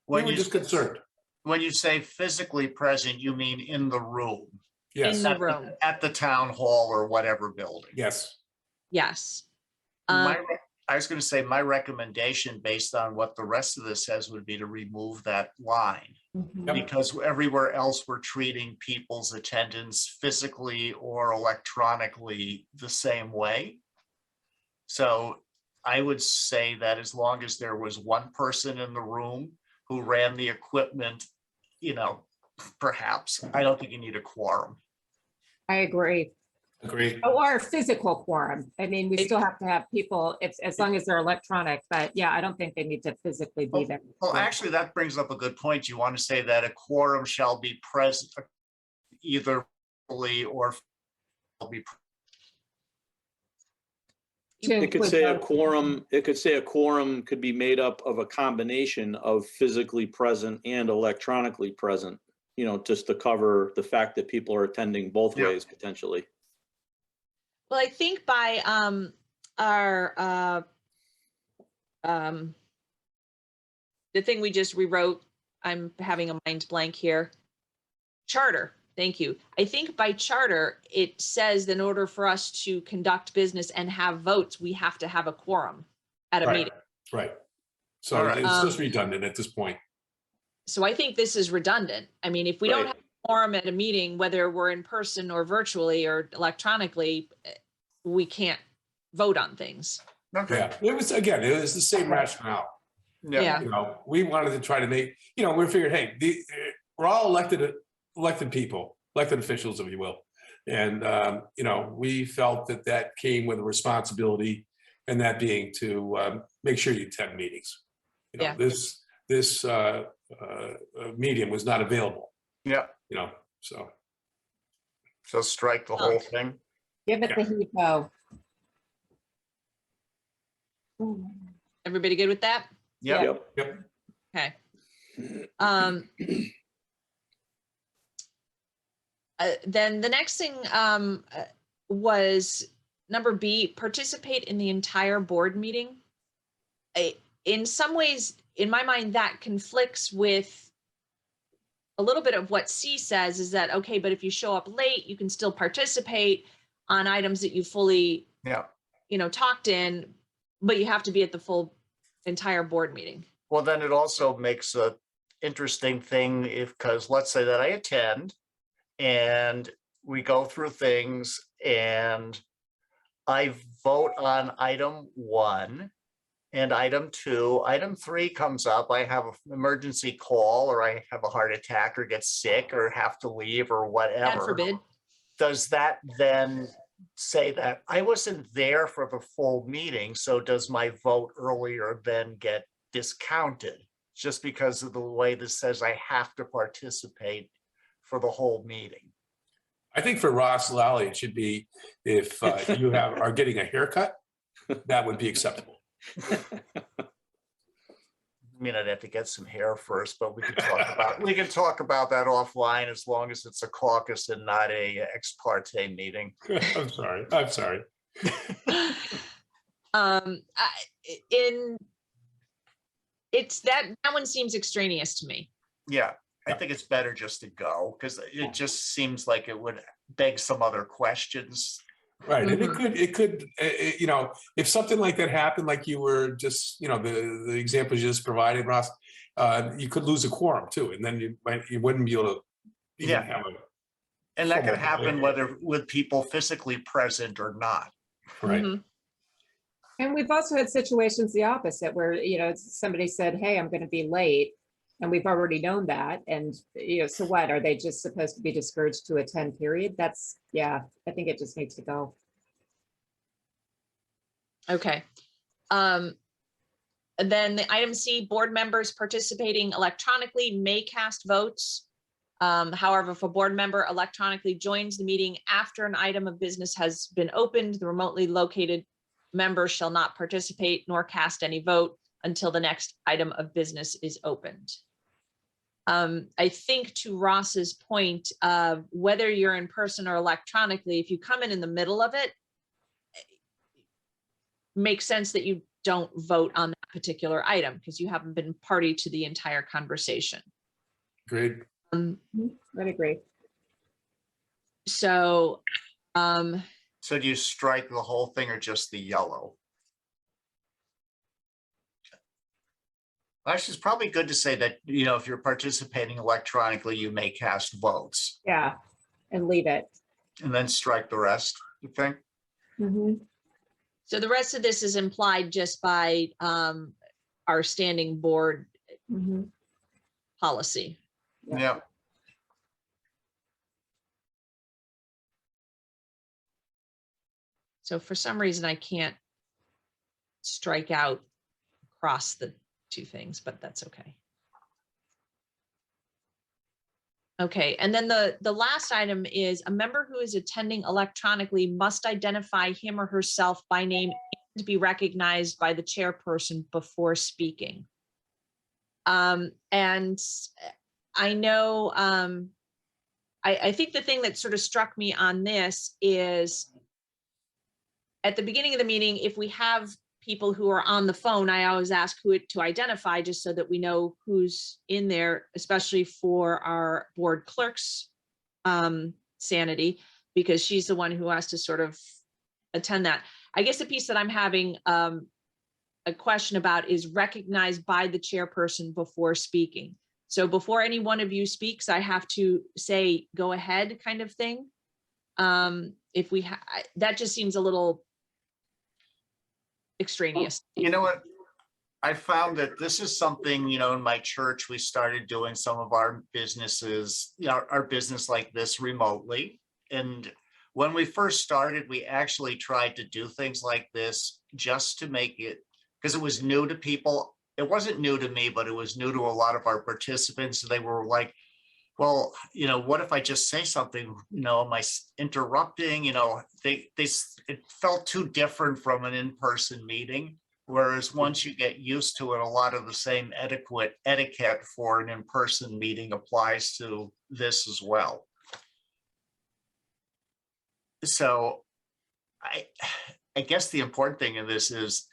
We when were you, just concerned. when you say physically present, you mean in the room, Yes, In the room, at the town hall or whatever building? yes. yes. I was going to say, my recommendation based on what the rest of this says would be to remove that line. Mhm. Because everywhere else we're treating people's attendance physically or electronically the same way. So I would say that as long as there was one person in the room who ran the equipment, perhaps, I don't think you need a quorum. I agree. Agreed. Or physical quorum. I mean, we still have to have people, as long as they're electronic, but yeah, I don't think they need to physically be there. Well, actually, that brings up a good point. You want to say that a quorum shall be present either fully or be. To It could include say a both. quorum, it could say a quorum could be made up of a combination of physically present and electronically present, just to cover the fact that people are attending both Yeah. ways potentially. Well, I think by our the thing we just rewrote, I'm having a mind blank here. Charter, thank you. I think by charter, it says that in order for us to conduct business and have votes, we have to have a quorum at a Right. meeting. Right. So All right. it's just redundant at this point. So I think this is redundant. I mean, if we don't Right. have a quorum at a meeting, whether we're in person or virtually or electronically, we can't vote on things. Okay. Yeah, it was the same rationale. Yeah. We wanted to try to make, we figured, hey, we're all elected people, elected officials, if you will. And, we felt that came with a responsibility, and that being to make sure you attend meetings. Yeah. This medium was not available, Yeah, so. so strike the whole thing. Give it the HEPO. Everybody good with that? Yeah. Yep. Yep. Okay. Then the next thing was number B, participate in the entire board meeting. In some ways, in my mind, that conflicts with a little bit of what C says, is that, okay, but if you show up late, you can still participate on items that you fully, Yeah. talked in, but you have to be at the full entire board meeting. Well, then it also makes a interesting thing because let's say that I attend and we go through things and I vote on item 1 and item 2. Item 3 comes up. I have an emergency call, or I have a heart attack, or get sick, or have to leave, or whatever. God forbid. Does that then say that I wasn't there for the full meeting? So does my vote earlier then get discounted just because of the way this says I have to participate for the whole meeting? I think for Ross Lally, it should be if you are getting a haircut, that would be acceptable. I mean, I'd have to get some hair first, but we can talk about that offline as long as it's a caucus and not a ex parte meeting. I'm sorry. In It's that one seems extraneous to me. Yeah, I Yeah. think it's better just to go, because it just seems like it would beg some other questions. Right, and Mhm. it could, you know, if something like that happened, like you were just, you know, the example you just provided, Ross, you could lose a quorum too, and then you wouldn't be able to even Yeah. have a And that could formal happen debate. whether with people physically present or not. Right, Mhm. And we've also had situations the opposite where, you know, somebody said, hey, I'm going to be late. And we've already known that. And, you know, so what? Are they just supposed to be discouraged to attend, period? That's, yeah, I think it just needs to go. Okay. And then the item C, board members participating electronically may cast votes. However, if a board member electronically joins the meeting after an item of business has been opened, the remotely located member shall not participate nor cast any vote until the next item of business is opened. I think to Ross's point, whether you're in person or electronically, if you come in the middle of it, makes sense that you don't vote on that particular item because you haven't been party to the entire conversation. great. I'd agree. So, So do you strike the whole thing or just the yellow? Actually, it's probably good to say that, you know, if you're participating electronically, you may cast votes Yeah, and leave it. and then strike the rest, you think? Mhm. so the rest of this is implied just by our standing board Mhm. policy. Yeah. Yeah. So for some reason, I can't strike out across the two things, but that's okay. Okay, and then the last item is a member who is attending electronically must identify him or herself by name and be recognized by the chairperson before speaking. And I know, I think the thing that sort of struck me on this is at the beginning of the meeting, if we have people who are on the phone, I always ask who to identify just so that we know who's in there, especially for our board clerk's sanity, because she's the one who has to sort of attend that. I guess the piece that I'm having a question about is recognized by the chairperson before speaking. So before any one of you speaks, I have to say, go ahead kind of thing. If we that just seems a little extraneous. You know what? I found that this is something, you know, in my church, we started doing some of our businesses, you know, our business like this remotely. And when we first started, we actually tried to do things like this just to make it, because it was new to people. It wasn't new to me, but it was new to a lot of our participants. They were like, well, you know, what if I just say something, you know, am I interrupting? You know, it felt too different from an in-person meeting. Whereas once you get used to it, a lot of the same etiquette for an in-person meeting applies to this as well. So I guess the important thing in this is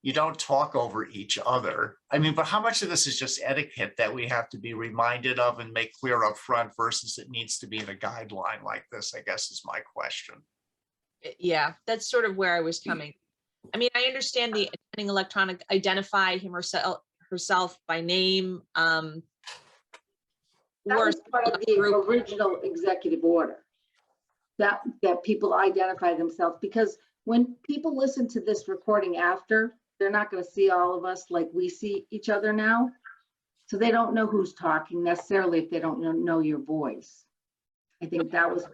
you don't talk over each other. I mean, but how much of this is just etiquette that we have to be reminded of and make clear up front versus it needs to be in a guideline like this, I guess is my question. Yeah, that's sort of where I was coming. I mean, I understand the attending electronic identify him or herself by name. That was part of the original executive order. That people identify themselves, because when people listen to this recording after, they're not going to see all of us like we see each other now. So they don't know who's talking necessarily if they don't know your voice. I think that was,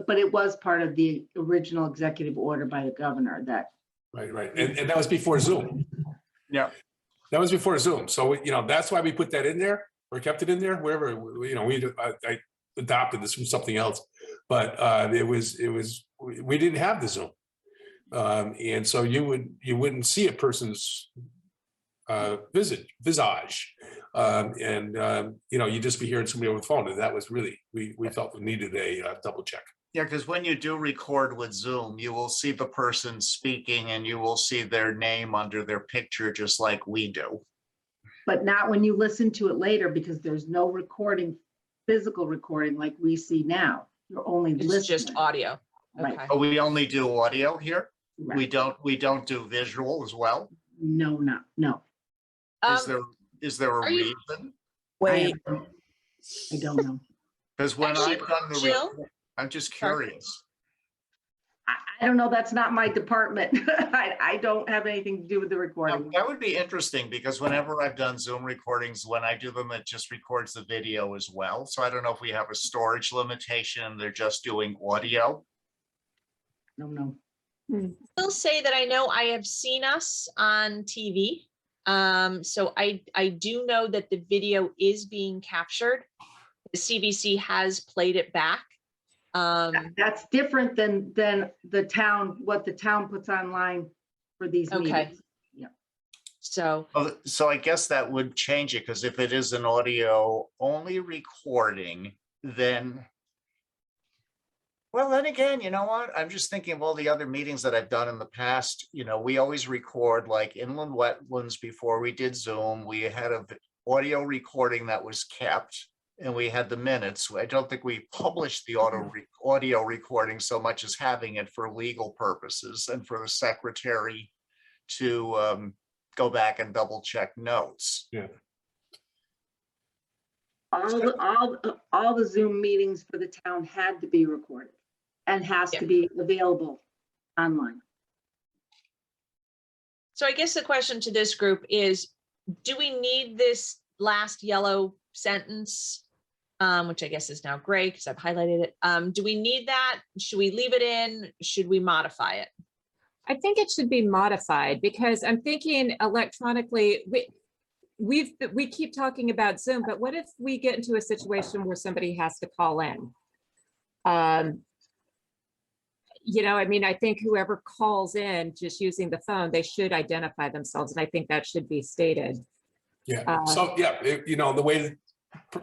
but it was part of the original executive order by the governor that. Right. And that was before Zoom. Yeah. That was before Zoom. So, you know, that's why we put that in there or kept it in there, wherever, you know, I adopted this from something else, but we didn't have the Zoom. And so you wouldn't see a person's visage. You know, you'd just be hearing somebody over the phone. And that was really, we felt we needed a double check. Yeah, because when you do record with Zoom, you will see the person speaking and you will see their name under their picture, just like we do. but not when you listen to it later, because there's no recording, physical recording like we see now. You're only It's listening. just audio. Right. Okay. Oh, we only do audio here? Right. We don't do visual as well? No, no. Is there a are you- reason? Wait, I don't know. Because when Actually, I've done the, Jill? I'm just Sorry. curious. I don't know. That's not my department. I don't have anything to do with the Now, recording. that would be interesting because whenever I've done Zoom recordings, when I do them, it just records the video as well. So I don't know if we have a storage limitation and they're just doing audio. No. Will say that I know I have seen us on TV. So I do know that the video is being captured. The CBC has played it back. That's different than the town, what the town puts online for these Okay. meetings. So, So I guess that would change it because if it is an audio only recording, then. Well, then again, you know what? I'm just thinking of all the other meetings that I've done in the past. You know, we always record like inland wetlands before we did Zoom. We had a audio recording that was kept and we had the minutes. I don't think we published the audio recording so much as having it for legal purposes and for the secretary to go back and double check notes. All the Zoom meetings for the town had to be recorded and has Yeah. to be available online. so I guess the question to this group is, do we need this last yellow sentence? Which I guess is now gray because I've highlighted it. Do we need that? Should we leave it in? Should we modify it? I think it should be modified because I'm thinking electronically, we keep talking about Zoom, but what if we get into a situation where somebody has to call in? You know, I mean, I think whoever calls in just using the phone, they should identify themselves. And I think that should be stated. Yeah, so, yeah, you know, the way,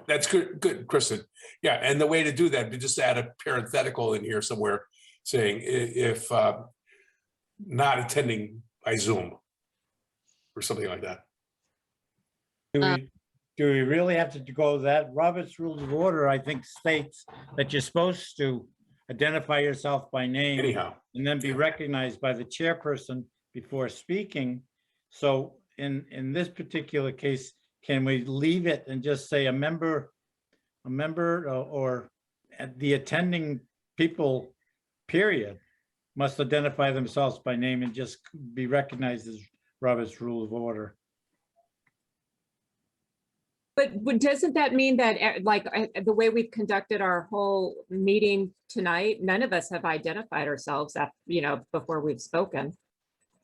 that's good, Kristen. Yeah, and the way to do that, we just add a parenthetical in here somewhere saying if not attending by Zoom or something like that. Do we really have to go that? Robert's Rules of Order, I think, states that you're supposed to identify yourself by name Anyhow, and then be recognized by the chairperson before speaking. So in this particular case, can we leave it and just say a member or the attending people, period, must identify themselves by name and just be recognized as Robert's Rule of Order? But doesn't that mean that like the way we've conducted our whole meeting tonight, none of us have identified ourselves after, you know, before we've spoken?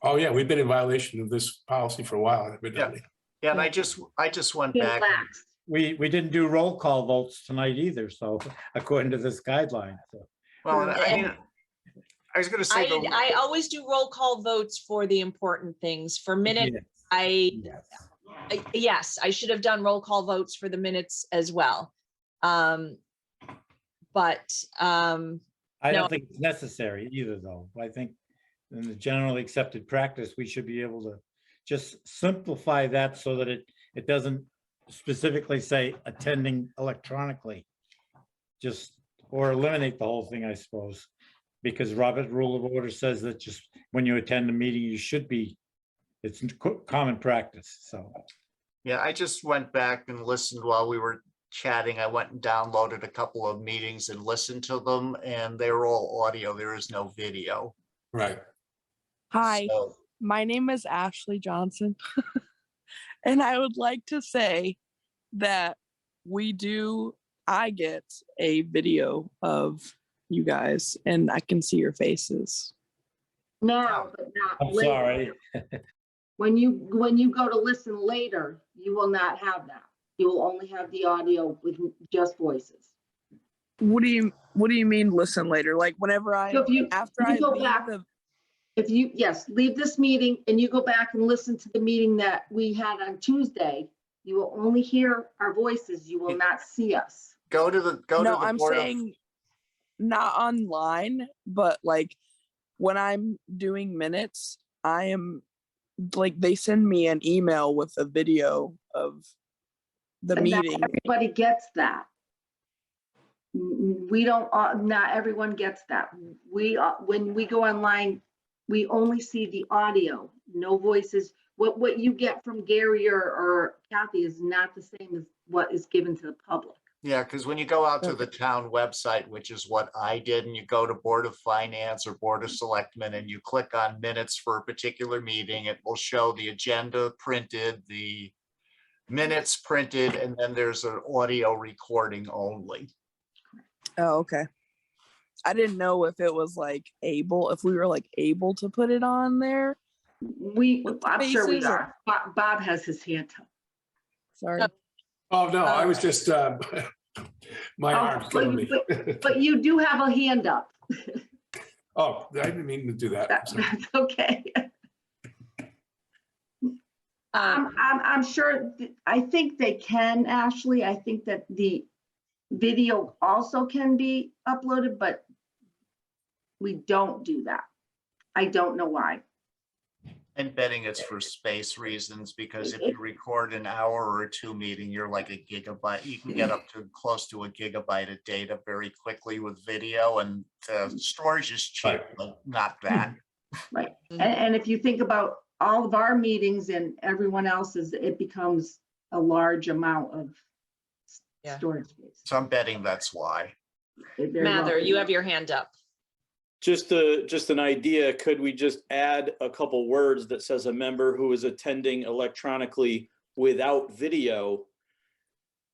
oh yeah, we've been in violation of this policy for a while. Evidently. Yeah, and I just went back. Relax. We didn't do roll call votes tonight either, so according to this guideline. So. Well, I mean, I was gonna say, I always do roll call votes for the important things. For minutes, Yes. yes, I should have done roll call votes for the minutes as well. But I No. don't think it's necessary either, though. I think in the generally accepted practice, we should be able to just simplify that so that it doesn't specifically say attending electronically. Just, or eliminate the whole thing, I suppose, because Robert's Rule of Order says that just when you attend a meeting, you should be, it's common practice, so. yeah, I just went back and listened while we were chatting. I went and downloaded a couple of meetings and listened to them, and they were all audio. There is no video. Right. hi, So, my name is Ashley Johnson. And I would like to say that I get a video of you guys and I can see your faces. Now, but not I'm later. sorry. When you go to listen later, you will not have that. You will only have the audio with just voices. What do you mean listen later? Like whenever So after if I you go leave back- the If you, yes, leave this meeting and you go back and listen to the meeting that we had on Tuesday, you will only hear our voices. You will not see us. go to the No, I'm Board of- saying not online, but like when I'm doing minutes, I am like they send me an email with a video of the But not meeting. everybody gets that. We don't, not everyone gets that. When we go online, we only see the audio, no voices. What you get from Gary or Kathy is not the same as what is given to the public. Yeah, because when you go out to the town website, which is what I did, and you go to Board of Finance or Board of Selectmen and you click on minutes for a particular meeting, it will show the agenda printed, the minutes printed, and then there's an audio recording only. Oh, okay. I didn't know if it was like if we were like able to put it on there. I'm sure we faces or- are. Bob has his hand up. Sorry. Oh, no, I was just, my arm's killing me. But you do have a hand up. Oh, I didn't mean to do that. That's okay. I'm sure, I think they can, Ashley. I think that the video also can be uploaded, but we don't do that. I don't know why. I'm betting it's for space reasons, because if you record an hour or 2 meeting, you're like a gigabyte. You can get up to close to a gigabyte of data very quickly with video, and the storage is cheap, but not that. Right. And if you think about all of our meetings and everyone else's, it becomes a large amount of Yeah. storage space. So I'm betting that's why. It very well Mather, could you be. have your hand up. Just an idea, could we just add a couple words that says a member who is attending electronically without video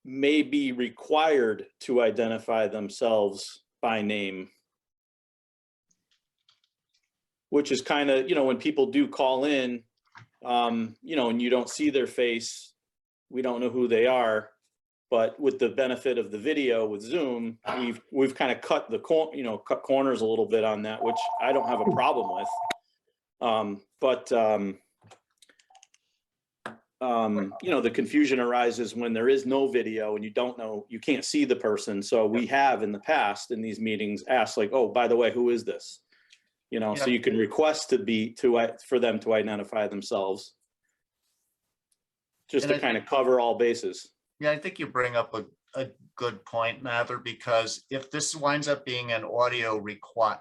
may be required to identify themselves by name? Which is kind of, when people do call in, and you don't see their face, we don't know who they are. But with the benefit of the video with Zoom, we've kind of cut cut corners a little bit on that, which I don't have a problem with. The confusion arises when there is no video and you can't see the person. So we have in the past in these meetings asked like, oh, by the way, who is this? So you can request for them to identify themselves. Just to kind of cover all bases. Yeah, I think you bring up a good point, Mather, because if this winds up being an audio recording,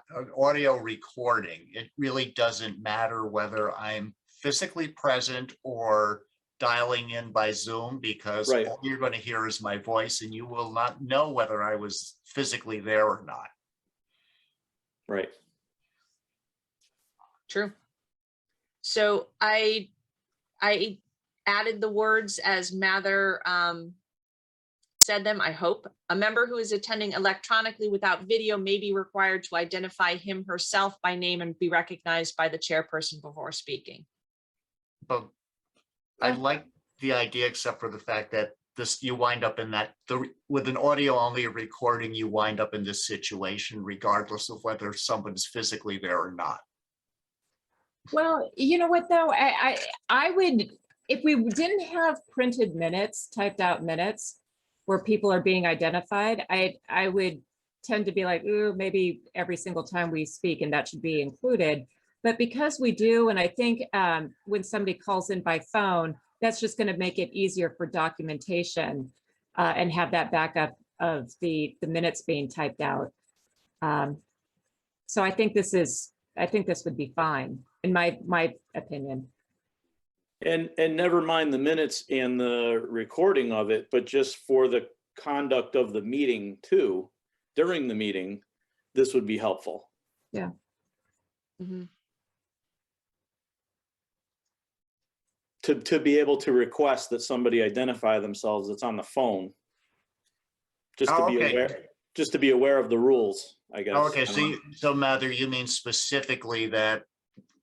it really doesn't matter whether I'm physically present or dialing in by Zoom, because Right. all you're going to hear is my voice and you will not know whether I was physically there or not. Right. True. So I added the words as Mather said them, I hope. A member who is attending electronically without video may be required to identify him herself by name and be recognized by the chairperson before speaking. But I like the idea, except for the fact that you wind up in with an audio only recording, you wind up in this situation regardless of whether someone's physically there or not. Well, you know what, though, I would, if we didn't have printed minutes, typed out minutes where people are being identified, I would tend to be like, ooh, maybe every single time we speak, and that should be included. But because we do, and I think when somebody calls in by phone, that's just going to make it easier for documentation and have that backup of the minutes being typed out. So I think this would be fine, in my opinion. And never mind the minutes and the recording of it, but just for the conduct of the meeting too, during the meeting, this would be helpful. Yeah. Mm-hmm. To be able to request that somebody identify themselves that's on the phone. Just to be aware, just to be aware of the rules, I guess. Okay, so Mather, you mean specifically that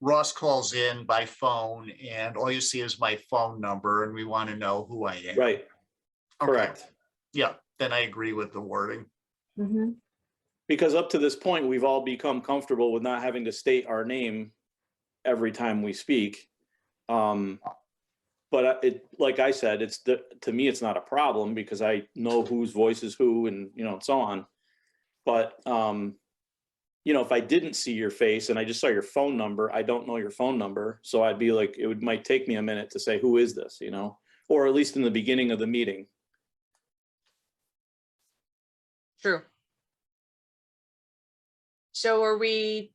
Ross calls in by phone and all you see is my phone number and we want to know who I am. Right, Okay. correct. Yeah, then I agree with the wording. Mm-hmm. Because up to this point, we've all become comfortable with not having to state our name every time we speak. But like I said, to me, it's not a problem because I know whose voice is who and, and so on. But, if I didn't see your face and I just saw your phone number, I don't know your phone number. So I'd be like, might take me a minute to say, who is this, or at least in the beginning of the meeting. True. So are we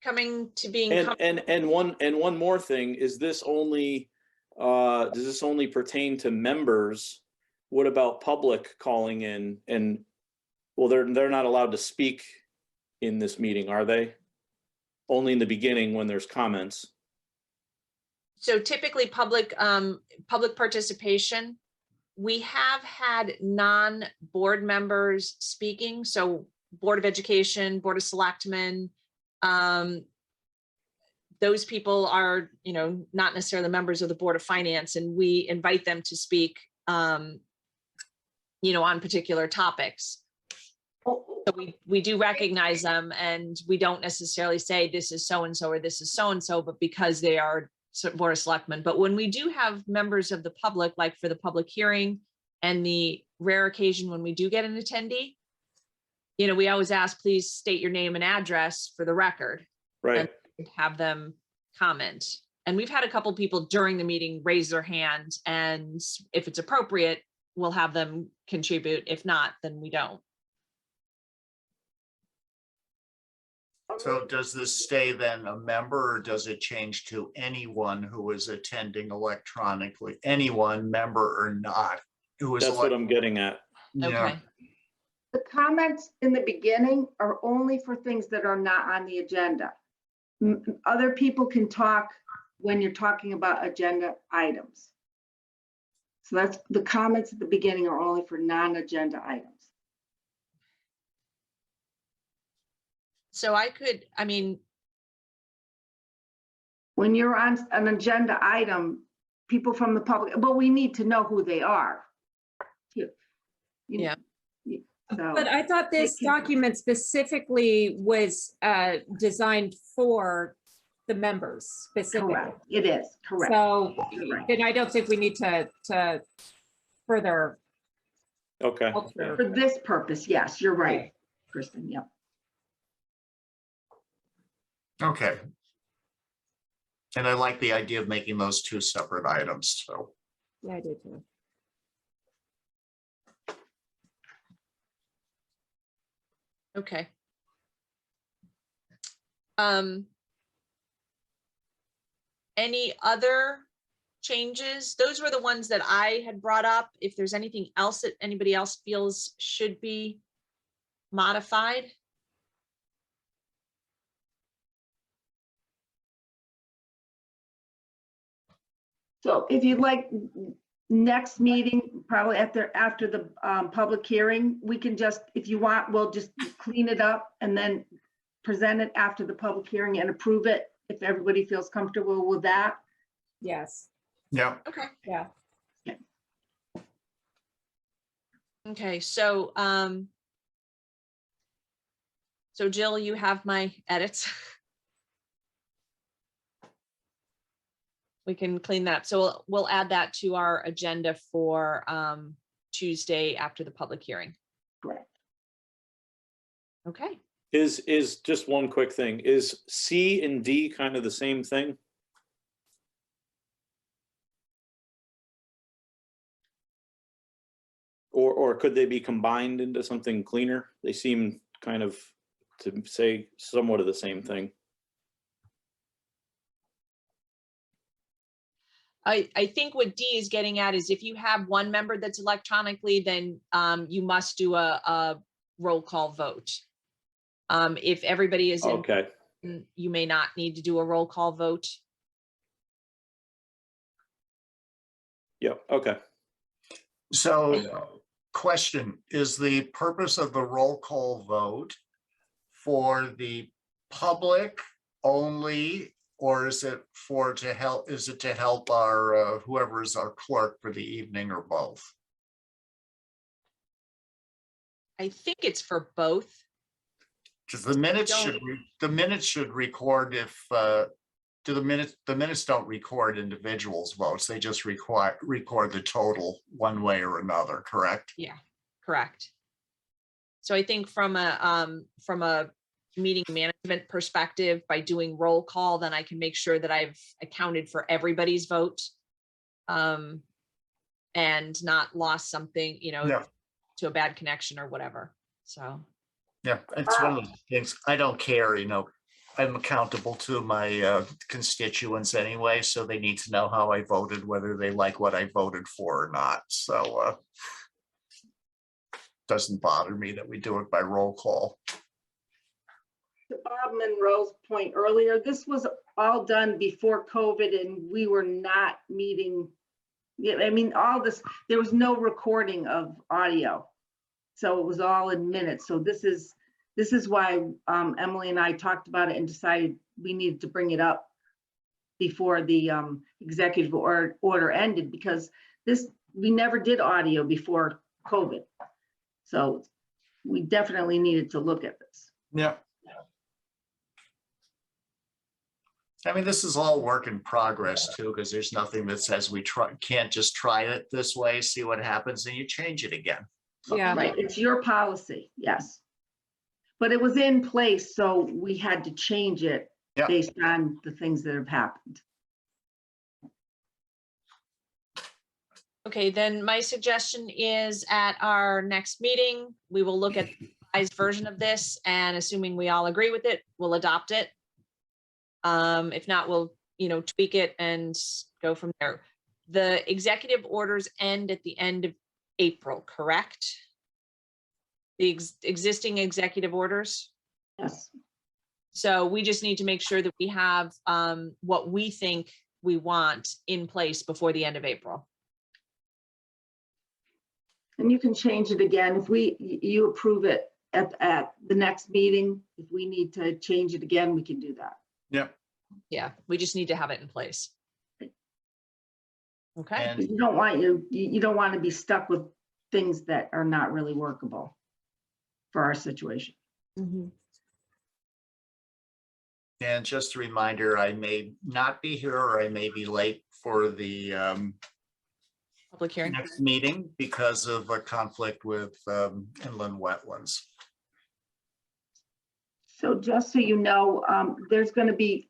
coming to being? And one more thing, is this only, does this only pertain to members? What about public calling in? And, well, they're not allowed to speak in this meeting, are they? Only in the beginning when there's comments. So typically public participation, we have had non-board members speaking, so Board of Education, Board of Selectmen, those people are, not necessarily members of the Board of Finance, and we invite them to speak, on particular topics. So we do recognize them, and we don't necessarily say this is so-and-so or this is so-and-so, but because they are Board of Selectmen. But when we do have members of the public, like for the public hearing and the rare occasion when we do get an attendee, we always ask, please state your name and address for the record. Right. And have them comment. And we've had a couple people during the meeting raise their hand, and if it's appropriate, we'll have them contribute. If not, then we don't. So does this stay then a member, or does it change to anyone who is attending electronically, anyone, member or not? Who is That's what I'm getting at. Yeah. Okay. The comments in the beginning are only for things that are not on the agenda. Other people can talk when you're talking about agenda items. So that's, the comments at the beginning are only for non-agenda items. So When you're on an agenda item, people from the public, but we need to know who they are. too. Yeah. So, But I thought this Thank you. document specifically was designed for the members specifically. correct, it is, correct. So You're right. then I don't think we need to further Okay. alter. For this purpose, yes, you're right, Kristen, yep. Okay. And I like the idea of making those two separate items, so. Yeah, I do too. Okay. Any other changes? Those were the ones that I had brought up. If there's anything else that anybody else feels should be modified. So if you'd like, next meeting, probably after the public hearing, we can just, if you want, we'll just clean it up and then present it after the public hearing and approve it, if everybody feels comfortable with that. Yes, Yeah. Okay. yeah. Okay, so Jill, you have my edits. We can clean that up. So we'll add that to our agenda for Tuesday after the public hearing. Correct. Okay. Is just one quick thing, is C and D kind of the same thing? Or could they be combined into something cleaner? They seem kind of to say somewhat of the same thing. I think what D is getting at is if you have one member that's electronically, then you must do a roll call vote. If everybody is in, Okay, you may not need to do a roll call vote. yep, okay. So, question, is the purpose of the roll call vote for the public only, or is it to help our, whoever is our clerk for the evening, or both? I think it's for both. Because the minutes should record if, the minutes don't record individuals' votes, they just record the total one way or another, correct? Yeah, correct. So I think from a meeting management perspective, by doing roll call, then I can make sure that I've accounted for everybody's vote. and not lost something, Yeah. to a bad connection or whatever. So, Yeah, it's one of those things, I don't care, I'm accountable to my constituents anyway, so they need to know how I voted, whether they like what I voted for or not, so doesn't bother me that we do it by roll call. To Bob Monroe's point earlier, this was all done before COVID and we were not meeting. Yeah, I mean, all this, there was no recording of audio. So it was all in minutes. So this is why Emily and I talked about it and decided we needed to bring it up before the executive order ended, because we never did audio before COVID. So we definitely needed to look at this. Yeah. I mean, this is all work in progress too, because there's nothing that says we can't just try it this way, see what happens, and you change it again. Yeah. Right, it's your policy, yes. But it was in place, so we had to change it Yeah. based on the things that have happened. okay, then my suggestion is at our next meeting, we will look at the revised version of this, and assuming we all agree with it, we'll adopt it. If not, we'll, tweak it and go from there. The executive orders end at the end of April, correct? The existing executive orders? Yes, So we just need to make sure that we have what we think we want in place before the end of April. and you can change it again if you approve it at the next meeting. If we need to change it again, we can do that. Yeah. Yeah, we just need to have it in place. Okay, And You don't want to be stuck with things that are not really workable for our situation. And just a reminder, I may not be here or I may be late for the public hearing. next meeting because of a conflict with inland wetlands. So just so you know, there's going to be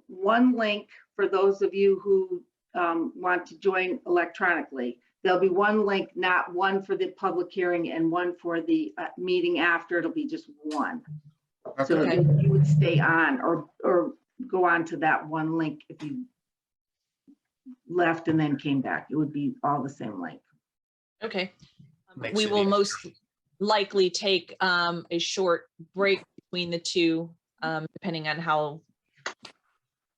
one link for those of you who want to join electronically. There'll be one link, not one for the public hearing and one for the meeting after. It'll be just one. So Okay. you would stay on or go on to that one link if you left and then came back. It would be all the same link. Okay. Makes We it will easier. most likely take a short break between the two, depending on how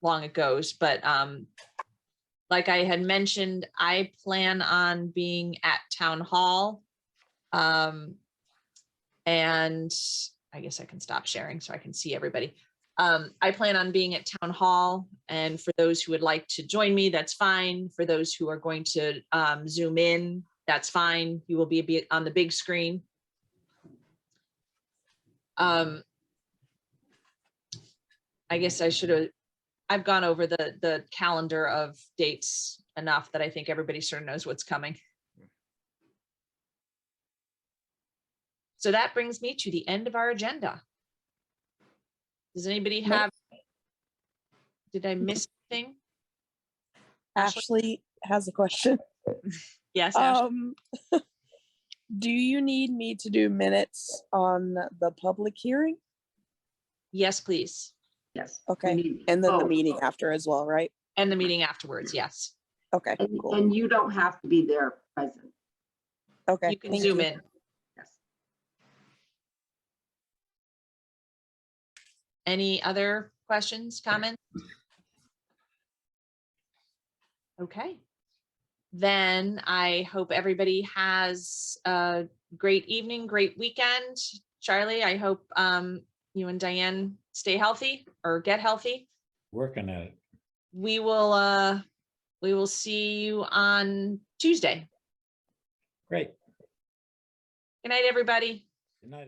long it goes. But like I had mentioned, I plan on being at town hall. And I guess I can stop sharing so I can see everybody. I plan on being at town hall, and for those who would like to join me, that's fine. For those who are going to Zoom in, that's fine. You will be on the big screen. I guess I've gone over the calendar of dates enough that I think everybody sort of knows what's coming. So that brings me to the end of our agenda. Does anybody have, did I miss anything? Ashley has a question. Yes, Ashley? Do you need me to do minutes on the public hearing? Yes, please. Yes. Okay. we need And then the both. meeting after as well, right? And the meeting afterwards, yes. Okay, And cool. and you don't have to be there present. Okay. You can thank Zoom you. in. Yes. Any other questions, comments? Okay. Then I hope everybody has a great evening, great weekend. Charlie, I hope you and Diane stay healthy or get healthy. Working at it. We will see you on Tuesday. Great. Good night, everybody. Good night. All.